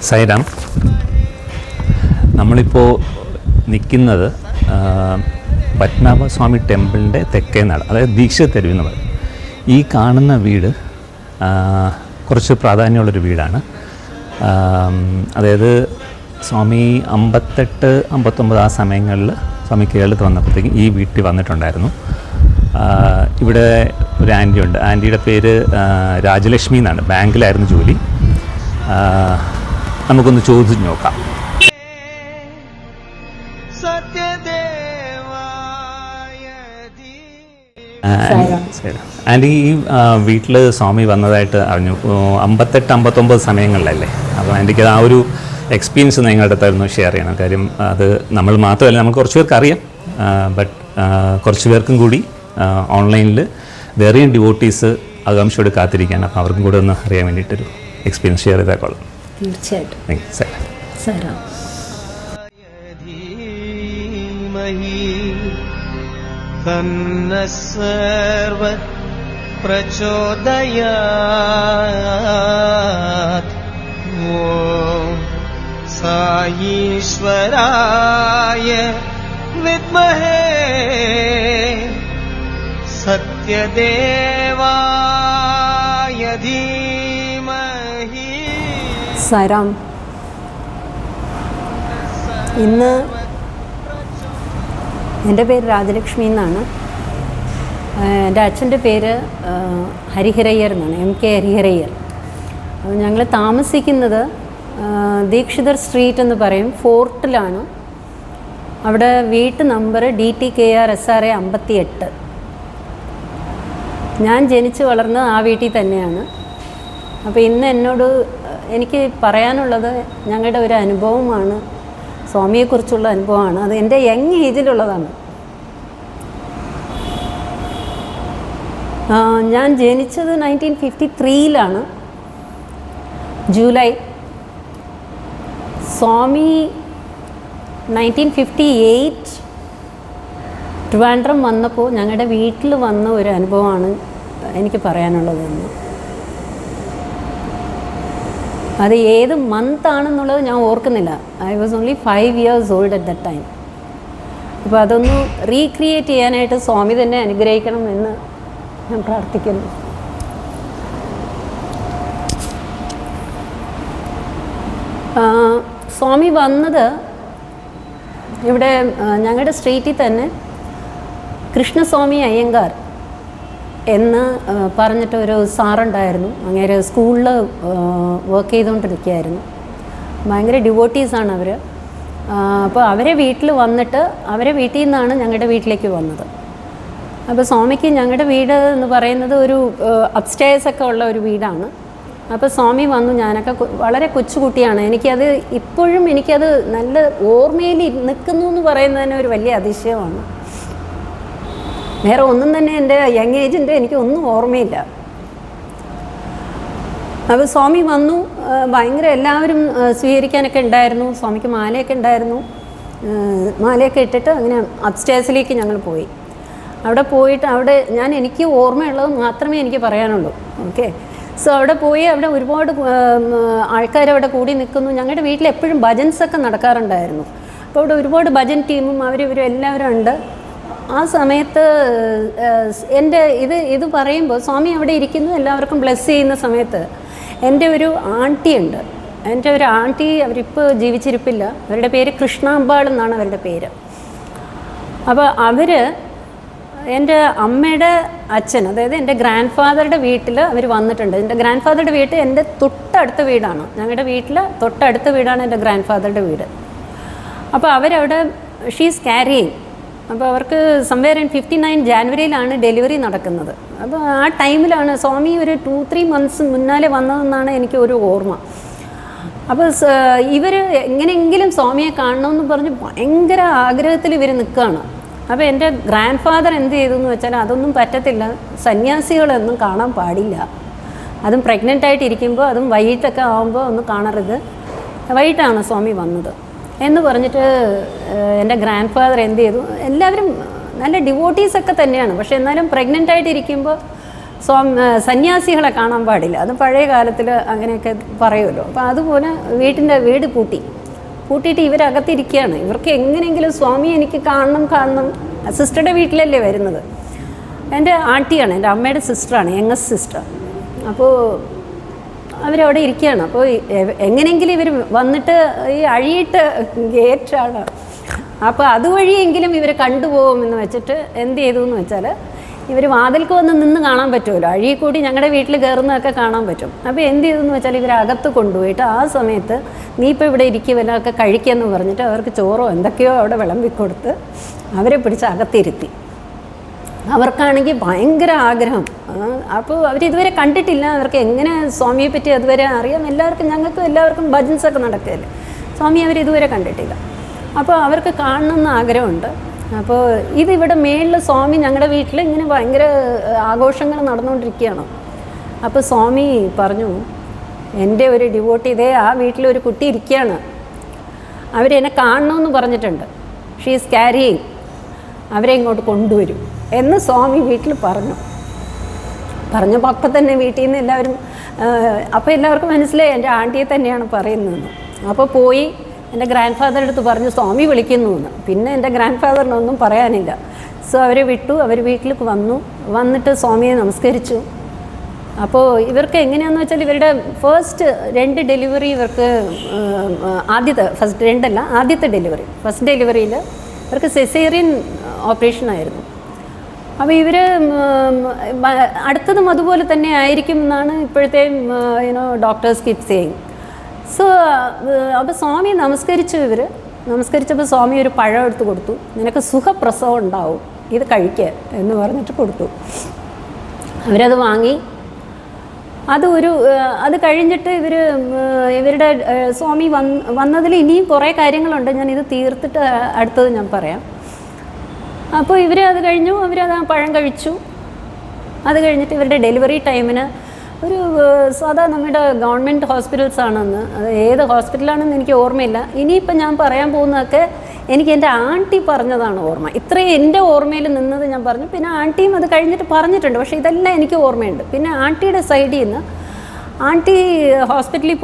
സൈറാം. നമ്മളിപ്പോൾ നിൽക്കുന്നത് പത്മനാഭസ്വാമി ടെമ്പിളിൻ്റെ തെക്കേ നട, അതായത് ദീക്ഷിത തെരുവ് എന്ന് പറയും. ഈ കാണുന്ന വീട് കുറച്ച് പ്രാധാന്യമുള്ളൊരു വീടാണ്. അതായത് സ്വാമി 58-59 ആ സമയങ്ങളിൽ സ്വാമി കേരളത്തിൽ വന്നപ്പോഴത്തേക്കും ഈ വീട്ടിൽ വന്നിട്ടുണ്ടായിരുന്നു. ഇവിടെ ഒരു ആൻറ്റി ഉണ്ട്. ആൻറ്റിയുടെ പേര് രാജലക്ഷ്മി എന്നാണ്. ബാങ്കിലായിരുന്നു ജോലി. നമുക്കൊന്ന് ചോദിച്ചു നോക്കാം. ആൻറ്റി, ഈ വീട്ടിൽ സ്വാമി വന്നതായിട്ട് അറിഞ്ഞു. 58-59 സമയങ്ങളിലല്ലേ? അപ്പോൾ ആൻറ്റിക്ക് ആ ഒരു എക്സ്പീരിയൻസ് നിങ്ങളുടെ അടുത്തായിരുന്നു ഷെയർ ചെയ്യണം. കാര്യം അത് നമ്മൾ മാത്രമല്ല, നമുക്ക് കുറച്ച് പേർക്ക് അറിയാം. ബട്ട് കുറച്ച് പേർക്കും കൂടി ഓൺലൈനിൽ വേറെയും ഡിവോട്ടീസ് ആകാംക്ഷയോട് കാത്തിരിക്കുകയാണ്. അപ്പോൾ അവർക്കും കൂടെ ഒന്ന് അറിയാൻ വേണ്ടിയിട്ടൊരു എക്സ്പീരിയൻസ് ഷെയർ ചെയ്താൽ കൊള്ളാം. തീർച്ചയായിട്ടും. പ്രചോദയാത് ഓം സായീശ്വരായ വിദ്മഹേ സത്യദേവായ ധീമഹി. സാറാം, ഇന്ന് എൻ്റെ പേര് രാജലക്ഷ്മി എന്നാണ്. എൻ്റെ അച്ഛൻ്റെ പേര് ഹരിഹരയ്യർ എന്നാണ്, MK ഹരിഹരയ്യർ. ഞങ്ങൾ താമസിക്കുന്നത് ദീക്ഷിതർ സ്ട്രീറ്റ് എന്ന് പറയും, ഫോർട്ടിലാണ്. അവിടെ വീട്ട് നമ്പർ DTKR SRA 58. ഞാൻ ജനിച്ച് വളർന്നത് ആ വീട്ടിൽ തന്നെയാണ്. അപ്പോൾ ഇന്ന് എനിക്ക് പറയാനുള്ളത് ഞങ്ങളുടെ ഒരു അനുഭവമാണ്, സ്വാമിയെക്കുറിച്ചുള്ള അനുഭവമാണ്. അത് എൻ്റെ യങ് ഏജിലുള്ളതാണ്. ഞാൻ ജനിച്ചത് 1953 ജൂലൈ. സ്വാമി 1958 ട്രിവാൻഡ്രം വന്നപ്പോൾ ഞങ്ങളുടെ വീട്ടിൽ വന്ന ഒരു അനുഭവമാണ് എനിക്ക് പറയാനുള്ളതെന്ന്. അത് ഏത് മന്ത് ആണെന്നുള്ളത് ഞാൻ ഓർക്കുന്നില്ല. I was only 5 years old at that time. അപ്പോൾ അതൊന്ന് റീക്രിയേറ്റ് ചെയ്യാനായിട്ട് സ്വാമി തന്നെ അനുഗ്രഹിക്കണം എന്ന് ഞാൻ പ്രാർത്ഥിക്കുന്നു. സ്വാമി വന്നത് ഇവിടെ ഞങ്ങളുടെ സ്ട്രീറ്റിൽ തന്നെ കൃഷ്ണസ്വാമി അയ്യങ്കാർ എന്ന് പറഞ്ഞിട്ടൊരു സാറുണ്ടായിരുന്നു. അങ്ങേര് സ്കൂളിൽ വർക്ക് ചെയ്തുകൊണ്ടിരിക്കുകയായിരുന്നു. ഭയങ്കര ഡിവോട്ടീസാണ് അവർ. അപ്പോൾ അവരെ വീട്ടിൽ വന്നിട്ട് അവരെ വീട്ടിൽ നിന്നാണ് ഞങ്ങളുടെ വീട്ടിലേക്ക് വന്നത്. അപ്പോൾ സ്വാമിക്ക് ഞങ്ങളുടെ വീട് എന്ന് പറയുന്നത് ഒരു അപ്സ്റ്റേഴ്സൊക്കെ ഉള്ള ഒരു വീടാണ്. അപ്പോൾ സ്വാമി വന്നു. ഞാനൊക്കെ വളരെ കൊച്ചുകുട്ടിയാണ്. ഇപ്പോഴും എനിക്കത് നല്ല ഓർമ്മയിൽ നിൽക്കുന്നു എന്ന് പറയുന്നതിന് ഒരു വലിയ അതിശയമാണ്. വേറെ ഒന്നും തന്നെ എൻ്റെ യങ് ഏജിൻ്റെ എനിക്കൊന്നും ഓർമ്മയില്ല. അപ്പോൾ സ്വാമി വന്നു. ഭയങ്കര എല്ലാവരും സ്വീകരിക്കാനൊക്കെ ഉണ്ടായിരുന്നു. സ്വാമിക്ക് മാലയൊക്കെ ഉണ്ടായിരുന്നു. മാലയൊക്കെ ഇട്ടിട്ട് അങ്ങനെ അപ്സ്റ്റേഴ്സിലേക്ക് ഞങ്ങൾ പോയി. അവിടെ പോയിട്ട് എനിക്ക് ഓർമ്മയുള്ളത് മാത്രമേ എനിക്ക് പറയാനുള്ളൂ. ഓക്കെ. സോ അവിടെ പോയി അവിടെ ഒരുപാട് ആൾക്കാർ അവിടെ കൂടി നിൽക്കുന്നു. ഞങ്ങളുടെ വീട്ടിൽ എപ്പോഴും ഭജൻസൊക്കെ നടക്കാറുണ്ടായിരുന്നു. അപ്പോൾ അവിടെ ഒരുപാട് ഭജൻ ടീമും ഇവരും എല്ലാവരും ഉണ്ട്. ആ സമയത്ത് ഇത് പറയുമ്പോൾ സ്വാമി അവിടെ ഇരിക്കുന്നു, എല്ലാവർക്കും ബ്ലെസ് ചെയ്യുന്ന സമയത്ത് എൻ്റെ ഒരു ആൻറ്റി ഉണ്ട്. എൻ്റെ ഒരു ആൻറ്റി അവരിപ്പോൾ ജീവിച്ചിരിപ്പില്ല. അവരുടെ പേര് കൃഷ്ണാമ്പാൾ എന്നാണ് അവരുടെ പേര്. അപ്പോൾ എൻ്റെ അമ്മയുടെ അച്ഛൻ, അതായത് എൻ്റെ ഗ്രാൻഡ് ഫാദറുടെ വീട്ടിൽ അവർ വന്നിട്ടുണ്ട്. എൻ്റെ ഗ്രാൻഡ് ഫാദറുടെ വീട് എൻ്റെ തൊട്ടടുത്ത വീടാണ്. ഞങ്ങളുടെ വീട്ടിൽ തൊട്ടടുത്ത വീടാണ് എൻ്റെ ഗ്രാൻഡ് ഫാദറുടെ വീട്. അപ്പോൾ അവരവിടെ ഷീസ് ക്യാരിയിങ്. അപ്പോൾ അവർക്ക് സംവെയർ ഇൻ 59 ജാനുവരിയിലാണ് ഡെലിവറി നടക്കുന്നത്. അപ്പോൾ ആ ടൈമിലാണ് സ്വാമി ഒരു 2-3 months മുന്നാലെ വന്നതെന്നാണ് എനിക്ക് ഒരു ഓർമ്മ. അപ്പോൾ ഇവർ എങ്ങനെയെങ്കിലും സ്വാമിയെ കാണണമെന്ന് പറഞ്ഞ് ഭയങ്കര ആഗ്രഹത്തിൽ ഇവർ നിൽക്കുകയാണ്. അപ്പോൾ എൻ്റെ ഗ്രാൻഡ് ഫാദർ എന്ത് ചെയ്തു എന്ന് വെച്ചാൽ അതൊന്നും പറ്റത്തില്ല, സന്യാസികളൊന്നും കാണാൻ പാടില്ല, അതും പ്രഗ്നൻ്റ് ആയിട്ടിരിക്കുമ്പോൾ, അതും വൈകിട്ടൊക്കെ ആകുമ്പോൾ ഒന്ന് കാണരുത്, വൈകിട്ടാണ് സ്വാമി വന്നത് എന്ന് പറഞ്ഞിട്ട് എൻ്റെ ഗ്രാൻഡ് ഫാദർ എന്ത് ചെയ്തു. എല്ലാവരും നല്ല ഡിവോട്ടീസൊക്കെ തന്നെയാണ്, പക്ഷേ എന്നാലും പ്രഗ്നൻ്റ് ആയിട്ടിരിക്കുമ്പോൾ സന്യാസികളെ കാണാൻ പാടില്ല. അത് പഴയ കാലത്തിൽ അങ്ങനെയൊക്കെ പറയുമല്ലോ. അപ്പോൾ അതുപോലെ വീട് പൂട്ടിയിട്ട് ഇവരകത്തിരിക്കുകയാണ്. ഇവർക്ക് എങ്ങനെയെങ്കിലും സ്വാമി എനിക്ക് കാണണം. സിസ്റ്ററുടെ വീട്ടിലല്ലേ വരുന്നത്. എൻ്റെ ആൻറ്റിയാണ്, എൻ്റെ അമ്മയുടെ സിസ്റ്ററാണ്, യങ്ങസ്റ്റ് സിസ്റ്റർ. അപ്പോൾ അവരവിടെ ഇരിക്കുകയാണ്. അപ്പോൾ എങ്ങനെയെങ്കിലും ഇവർ വന്നിട്ട് ഈ അഴിയിട്ട് ഗേറ്റാണ്. അപ്പോൾ അതുവഴിയെങ്കിലും ഇവർ കണ്ടുപോകുമെന്ന് വെച്ചിട്ട് എന്ത് ചെയ്തു എന്ന് വെച്ചാൽ, ഇവർ വാതിൽക്ക് വന്ന് നിന്ന് കാണാൻ പറ്റുമല്ലോ, അഴിയിൽ കൂടി ഞങ്ങളുടെ വീട്ടിൽ കയറുന്നതൊക്കെ കാണാൻ പറ്റും. അപ്പോൾ എന്ത് ചെയ്തെന്ന് വെച്ചാൽ ഇവരകത്ത് കൊണ്ടുപോയിട്ട് ആ സമയത്ത് നീ ഇപ്പോൾ ഇവിടെ ഇരിക്കുമല്ലൊക്കെ കഴിക്കുകയെന്ന് പറഞ്ഞിട്ട് അവർക്ക് ചോറോ എന്തൊക്കെയോ അവിടെ വിളമ്പിക്കൊടുത്ത് അവരെ പിടിച്ച് അകത്തിരുത്തി. അവർക്കാണെങ്കിൽ ഭയങ്കര ആഗ്രഹം. അപ്പോൾ അവരിതുവരെ കണ്ടിട്ടില്ല. അവർക്ക് എങ്ങനെ സ്വാമിയെ പറ്റി അതുവരെ അറിയാം. ഞങ്ങൾക്കും എല്ലാവർക്കും ഭജൻസൊക്കെ നടക്കുകയല്ലേ. സ്വാമി അവരിതുവരെ കണ്ടിട്ടില്ല. അപ്പോൾ അവർക്ക് കാണണമെന്ന് ആഗ്രഹമുണ്ട്. അപ്പോൾ ഇതിവിടെ മേളിൽ സ്വാമി ഞങ്ങളുടെ വീട്ടിൽ ഇങ്ങനെ ഭയങ്കര ആഘോഷങ്ങൾ നടന്നുകൊണ്ടിരിക്കുകയാണ്. അപ്പോൾ സ്വാമി പറഞ്ഞു, എൻ്റെ ഒരു ഡിവോട്ടി ഇതേ ആ വീട്ടിലൊരു കുട്ടി ഇരിക്കുകയാണ്, അവരെന്നെ കാണണമെന്ന് പറഞ്ഞിട്ടുണ്ട്, ഷീ ഈസ് ക്യാരിയിങ്, അവരെ ഇങ്ങോട്ട് കൊണ്ടുവരും എന്ന് സ്വാമി വീട്ടിൽ പറഞ്ഞപ്പോൾ അപ്പം തന്നെ വീട്ടിൽ നിന്ന് എല്ലാവരും, അപ്പോൾ എല്ലാവർക്കും മനസ്സിലായി എൻ്റെ ആൻറ്റിയെ തന്നെയാണ് പറയുന്നതെന്ന്. അപ്പോൾ പോയി എൻ്റെ ഗ്രാൻഡ് ഫാദറുടെ അടുത്ത് പറഞ്ഞു സ്വാമി വിളിക്കുന്നു എന്ന്. പിന്നെ എൻ്റെ ഗ്രാൻഡ് ഫാദറിനൊന്നും പറയാനില്ല. സോ അവരെ വിട്ടു. അവർ വീട്ടിലേക്ക് വന്നിട്ട് സ്വാമിയെ നമസ്കരിച്ചു. അപ്പോൾ ഇവർക്ക് എങ്ങനെയാണെന്ന് വെച്ചാൽ ഇവരുടെ ഫസ്റ്റ് 2 ഡെലിവറി ഇവർക്ക് ആദ്യത്തെ ഡെലിവറി, ഫസ്റ്റ് ഡെലിവറിയിൽ ഇവർക്ക് സെസേറിയൻ ഓപ്പറേഷനായിരുന്നു. അപ്പോൾ ഇവർ അടുത്തതും അതുപോലെ തന്നെ ആയിരിക്കും എന്നാണ് ഇപ്പോഴത്തെ ഡോക്ടേഴ്സ് കീപ് സേയിങ്. സോ അപ്പോൾ സ്വാമി നമസ്കരിച്ചപ്പോൾ സ്വാമി ഒരു പഴം എടുത്ത് കൊടുത്തു. നിനക്ക് സുഖപ്രസവം ഉണ്ടാവും, ഇത് കഴിക്കുക എന്ന് പറഞ്ഞിട്ട് കൊടുത്തു. അവരത് വാങ്ങി. അത് കഴിഞ്ഞിട്ട് ഇവരുടെ സ്വാമി വന്നതിൽ ഇനിയും കുറേ കാര്യങ്ങളുണ്ട്. ഞാൻ ഇത് തീർത്തിട്ട് അടുത്തത് ഞാൻ പറയാം. അപ്പോൾ അത് കഴിഞ്ഞു. അവരത് ആ പഴം കഴിച്ചു. അത് കഴിഞ്ഞിട്ട് ഇവരുടെ ഡെലിവറി ടൈമിന് ഒരു സാധാ നമ്മുടെ ഗവൺമെൻറ് ഹോസ്പിറ്റൽസ് ആണെന്ന്, അത് ഏത് ഹോസ്പിറ്റലാണെന്ന് എനിക്ക് ഓർമ്മയില്ല. ഇനിയിപ്പോൾ ഞാൻ പറയാൻ പോകുന്നതൊക്കെ എനിക്ക് എൻ്റെ ആൻറ്റി പറഞ്ഞതാണ് ഓർമ്മ. ഇത്രയും എൻ്റെ ഓർമ്മയിൽ നിന്നത് ഞാൻ പറഞ്ഞു. പിന്നെ ആൻറ്റിയും അത് കഴിഞ്ഞിട്ട് പറഞ്ഞിട്ടുണ്ട്. പക്ഷേ ഇതെല്ലാം എനിക്ക് ഓർമ്മയുണ്ട്. പിന്നെ ആൻറ്റിയുടെ സൈഡിൽ നിന്ന് ആൻറ്റി ഹോസ്പിറ്റലിൽ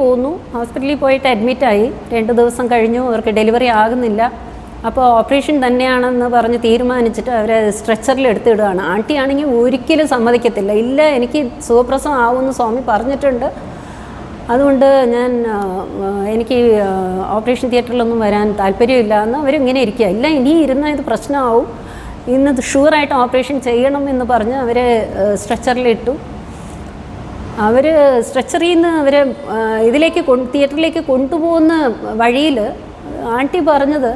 ഹോസ്പിറ്റലിൽ പോയിട്ട് അഡ്മിറ്റായി. 2 ദിവസം കഴിഞ്ഞു. അവർക്ക് ഡെലിവറി ആകുന്നില്ല. അപ്പോൾ ഓപ്പറേഷൻ തന്നെയാണെന്ന് പറഞ്ഞ് തീരുമാനിച്ചിട്ട് അവരെ സ്ട്രെച്ചറിൽ എടുത്തിടുകയാണ്. ആൻറ്റി ആണെങ്കിൽ ഒരിക്കലും സമ്മതിക്കത്തില്ല. ഇല്ല, എനിക്ക് സുഖപ്രസവം ആവുമെന്ന് സ്വാമി പറഞ്ഞിട്ടുണ്ട്, അതുകൊണ്ട് എനിക്ക് ഓപ്പറേഷൻ തിയേറ്ററിലൊന്നും വരാൻ താല്പര്യമില്ല എന്ന് അവരിങ്ങനെ ഇരിക്കുക. ഇല്ല, ഇനി ഇരുന്നാൽ ഇത് പ്രശ്നമാവും, ഇന്ന് ഷുവറായിട്ട് ഓപ്പറേഷൻ ചെയ്യണം എന്ന് പറഞ്ഞ് അവരെ സ്ട്രെച്ചറിലിട്ടു. അവർ സ്ട്രെച്ചറിൽ നിന്ന് അവരെ തിയേറ്ററിലേക്ക് കൊണ്ടുപോകുന്ന വഴിയിൽ ആൻറ്റി പറഞ്ഞത്,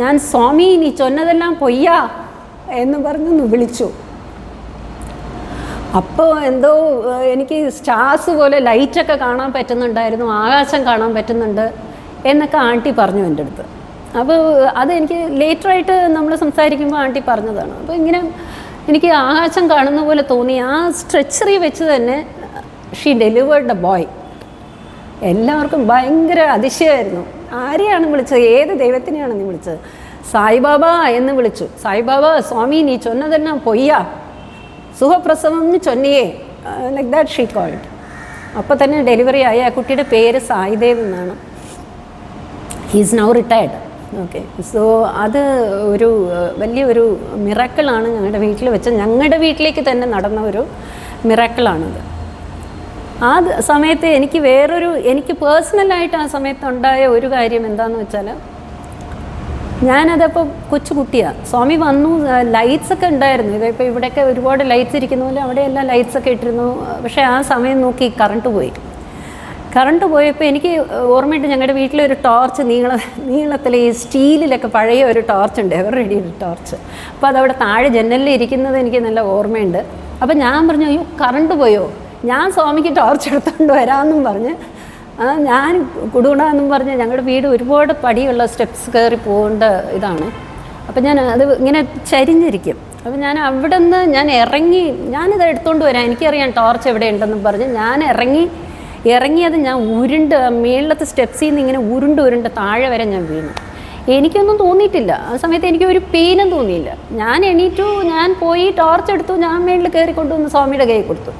ഞാൻ സ്വാമി നീ ചൊന്നതെല്ലാം പൊയ്യാ എന്ന് പറഞ്ഞൊന്ന് വിളിച്ചു. അപ്പോൾ എന്തോ എനിക്ക് സ്റ്റാർസ് പോലെ ലൈറ്റൊക്കെ കാണാൻ പറ്റുന്നുണ്ടായിരുന്നു, ആകാശം കാണാൻ പറ്റുന്നുണ്ട് എന്നൊക്കെ ആൻറ്റി പറഞ്ഞു എൻ്റെ അടുത്ത്. അപ്പോൾ അതെനിക്ക് ലേറ്ററായിട്ട് നമ്മൾ സംസാരിക്കുമ്പോൾ ആൻറ്റി പറഞ്ഞതാണ്. അപ്പോൾ ഇങ്ങനെ എനിക്ക് ആകാശം കാണുന്ന പോലെ തോന്നി. ആ സ്ട്രെച്ചറിൽ വെച്ച് തന്നെ ഷീ ഡെലിവേർഡ് എ ബോയ്. എല്ലാവർക്കും ഭയങ്കര അതിശയമായിരുന്നു. ആരെയാണ് വിളിച്ചത്? ഏത് ദൈവത്തിനെയാണ് നീ വിളിച്ചത്? സായിബാബ എന്ന് വിളിച്ചു. സായിബാബ, സ്വാമി നീ ചൊന്നതെല്ലാം പൊയ്യാ, സുഖപ്രസവം ചൊന്നിയേ, ലൈക്ക് ദാറ്റ് ഷീ കോൾഡ്. അപ്പോൾ തന്നെ ഡെലിവറി ആയി. ആ കുട്ടിയുടെ പേര് സായിദേവ് എന്നാണ്. He is now retired. Okay. So അത് ഒരു വലിയൊരു മിറാക്കിളാണ് ഞങ്ങളുടെ വീട്ടിൽ വെച്ച്, ഞങ്ങളുടെ വീട്ടിലേക്ക് തന്നെ നടന്ന ഒരു മിറാക്കിളാണത്. ആ സമയത്ത് എനിക്ക് പേഴ്സണലായിട്ട് ആ സമയത്ത് ഉണ്ടായ ഒരു കാര്യം എന്താണെന്ന് വെച്ചാൽ, ഞാനതപ്പോൾ കൊച്ചുകുട്ടിയാണ്. സ്വാമി വന്നു, ലൈറ്റ്സൊക്കെ ഉണ്ടായിരുന്നു. ഇതിപ്പോൾ ഇവിടെയൊക്കെ ഒരുപാട് ലൈറ്റ്സ് ഇരിക്കുന്ന പോലെ അവിടെയെല്ലാം ലൈറ്റ്സൊക്കെ ഇട്ടിരുന്നു. പക്ഷേ ആ സമയം നോക്കി കറണ്ട് പോയപ്പോൾ എനിക്ക് ഓർമ്മയുണ്ട്, ഞങ്ങളുടെ വീട്ടിലൊരു ടോർച്ച് നീളത്തിൽ ഈ സ്റ്റീലിലൊക്കെ പഴയ ഒരു ടോർച്ച് ഉണ്ട്, എവർ റെഡി ഒരു ടോർച്ച്. അപ്പോൾ അതവിടെ താഴെ ജനലിൽ ഇരിക്കുന്നത് എനിക്ക് നല്ല ഓർമ്മയുണ്ട്. അപ്പോൾ ഞാൻ പറഞ്ഞു, അയ്യോ കറണ്ട് പോയോ, ഞാൻ സ്വാമിക്ക് ടോർച്ച് എടുത്തുകൊണ്ട് വരാമെന്നും പറഞ്ഞ് ഞാൻ കുടുകൂടാന്നും പറഞ്ഞ്, ഞങ്ങളുടെ വീട് ഒരുപാട് പടിയുള്ള സ്റ്റെപ്സ് കയറി പോകേണ്ട ഇതാണ്. അപ്പം അത് ഇങ്ങനെ ചരിഞ്ഞിരിക്കും. അപ്പം ഞാൻ അവിടെ നിന്ന് ഇറങ്ങി, ഞാനിത് എടുത്തുകൊണ്ട് വരാം, എനിക്കറിയാം ടോർച്ച് എവിടെ ഉണ്ടെന്നും പറഞ്ഞ് ഞാൻ ഇറങ്ങിയത് ഞാൻ മേളിലത്തെ സ്റ്റെപ്സിൽ നിന്ന് ഇങ്ങനെ ഉരുണ്ട് താഴെ വരെ ഞാൻ വീണു. എനിക്കൊന്നും തോന്നിയിട്ടില്ല. ആ സമയത്ത് എനിക്ക് ഒരു പെയിനും തോന്നിയില്ല. ഞാൻ എണീറ്റു, ഞാൻ പോയി ടോർച്ച് എടുത്തു, ഞാൻ മേളിൽ കയറി കൊണ്ടുവന്ന് സ്വാമിയുടെ കയ്യിൽ കൊടുത്തു.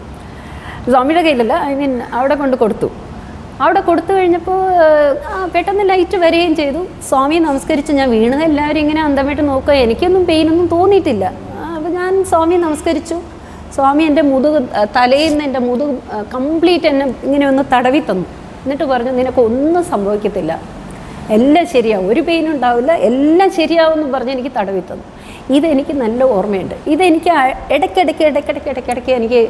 സ്വാമിയുടെ കയ്യിലല്ല, ഐ മീൻ അവിടെ കൊണ്ട് കൊടുത്തു. അവിടെ കൊടുത്തു കഴിഞ്ഞപ്പോൾ പെട്ടെന്ന് ലൈറ്റ് വരികയും ചെയ്തു. സ്വാമി നമസ്കരിച്ച് ഞാൻ വീണത് എല്ലാവരും ഇങ്ങനെ അന്തമായിട്ട് നോക്കുക. എനിക്കൊന്നും പെയിനൊന്നും തോന്നിയിട്ടില്ല. അപ്പോൾ ഞാൻ സ്വാമി നമസ്കരിച്ചു. സ്വാമി എൻ്റെ മുതുക്, തലയിൽ നിന്ന് എൻ്റെ മുതുക് കംപ്ലീറ്റ് എന്നെ ഇങ്ങനെ ഒന്ന് തടവി തന്നു. എന്നിട്ട് പറഞ്ഞു, നിനക്കൊന്നും സംഭവിക്കത്തില്ല, എല്ലാം ശരിയാവും, ഒരു പെയിനും ഉണ്ടാവില്ല, എല്ലാം ശരിയാവും എന്ന് പറഞ്ഞ് എനിക്ക് തടവി തന്നു. ഇതെനിക്ക് നല്ല ഓർമ്മയുണ്ട്. ഇതെനിക്ക് ഇടയ്ക്കിടയ്ക്ക് എനിക്ക്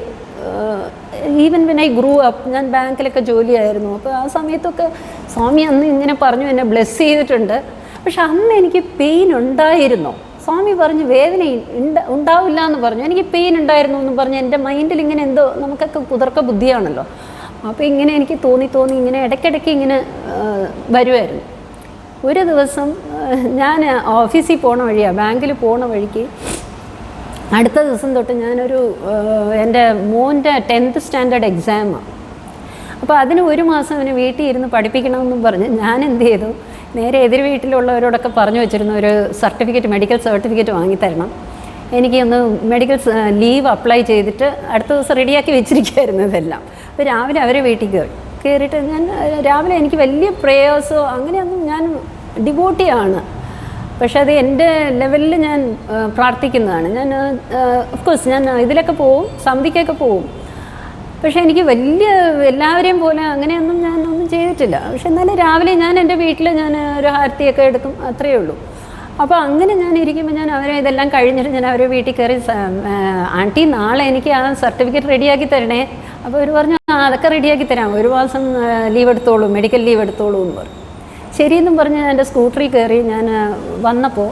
even when I grew up, ഞാൻ ബാങ്കിലൊക്കെ ജോലിയായിരുന്നു. അപ്പോൾ ആ സമയത്തൊക്കെ സ്വാമി അന്ന് ഇങ്ങനെ പറഞ്ഞു, എന്നെ ബ്ലെസ് ചെയ്തിട്ടുണ്ട്. പക്ഷെ അന്ന് എനിക്ക് പെയിൻ ഉണ്ടായിരുന്നു. സ്വാമി പറഞ്ഞു വേദന ഉണ്ടാവില്ല എന്ന് പറഞ്ഞു. എനിക്ക് പെയിൻ ഉണ്ടായിരുന്നു എന്ന് പറഞ്ഞു. എൻ്റെ മൈൻഡിൽ ഇങ്ങനെ എന്തോ, നമുക്കൊക്കെ കുതിർക്ക ബുദ്ധിയാണല്ലോ, അപ്പോൾ ഇങ്ങനെ എനിക്ക് തോന്നി ഇങ്ങനെ ഇടയ്ക്കിടയ്ക്ക് ഇങ്ങനെ വരുമായിരുന്നു. ഒരു ദിവസം ഞാൻ ഓഫീസിൽ പോണ വഴിയാണ്, ബാങ്കിൽ പോണ വഴിക്ക് അടുത്ത ദിവസം തൊട്ട് ഞാനൊരു എൻ്റെ മോൻ്റെ 10th സ്റ്റാൻഡേർഡ് എക്സാമാണ്. അപ്പോൾ അതിന് ഒരു മാസം അവന് വീട്ടിൽ ഇരുന്ന് പഠിപ്പിക്കണമെന്നും പറഞ്ഞ് ഞാൻ എന്ത് ചെയ്തു, നേരെ എതിർ വീട്ടിലുള്ളവരോടൊക്കെ പറഞ്ഞു വെച്ചിരുന്നു, ഒരു സർട്ടിഫിക്കറ്റ്, മെഡിക്കൽ സർട്ടിഫിക്കറ്റ് വാങ്ങിത്തരണം, എനിക്കൊന്ന് മെഡിക്കൽ ലീവ് അപ്ലൈ ചെയ്തിട്ട് അടുത്ത ദിവസം റെഡിയാക്കി വെച്ചിരിക്കുകയായിരുന്നു ഇതെല്ലാം. അപ്പോൾ രാവിലെ അവരെ വീട്ടിൽ കയറിയിട്ട് ഞാൻ രാവിലെ എനിക്ക് വലിയ പ്രേയേഴ്സോ അങ്ങനെയൊന്നും, ഞാൻ ഡിവോട്ടിയാണ്, പക്ഷേ അത് എൻ്റെ ലെവലിൽ ഞാൻ പ്രാർത്ഥിക്കുന്നതാണ്. ഞാൻ ഓഫ്കോഴ്സ് ഞാൻ ഇതിലൊക്കെ പോവും, സമിതിക്കൊക്കെ പോവും, പക്ഷേ എനിക്ക് വലിയ എല്ലാവരെയും പോലെ അങ്ങനെയൊന്നും ഞാനൊന്നും ചെയ്തിട്ടില്ല. പക്ഷെ എന്നാലും രാവിലെ ഞാൻ എൻ്റെ വീട്ടിൽ ഞാൻ ഒരു ഹാരത്തിയൊക്കെ എടുക്കും, അത്രയേ ഉള്ളൂ. അപ്പോൾ അങ്ങനെ ഞാൻ ഇരിക്കുമ്പോൾ ഞാൻ അവരെ ഇതെല്ലാം കഴിഞ്ഞിട്ട് ഞാൻ അവരെ വീട്ടിൽ കയറി, ആൻറ്റി നാളെ എനിക്ക് ആ സർട്ടിഫിക്കറ്റ് റെഡിയാക്കി തരണേ. അപ്പോൾ അവർ പറഞ്ഞു അതൊക്കെ റെഡിയാക്കി തരാം, ഒരു മാസം ലീവ് എടുത്തോളൂ, മെഡിക്കൽ ലീവ് എടുത്തോളൂ എന്ന് പറഞ്ഞു. ശരിയെന്നും പറഞ്ഞ് ഞാൻ എൻ്റെ സ്കൂട്ടറിൽ കയറി ഞാൻ വന്നപ്പോൾ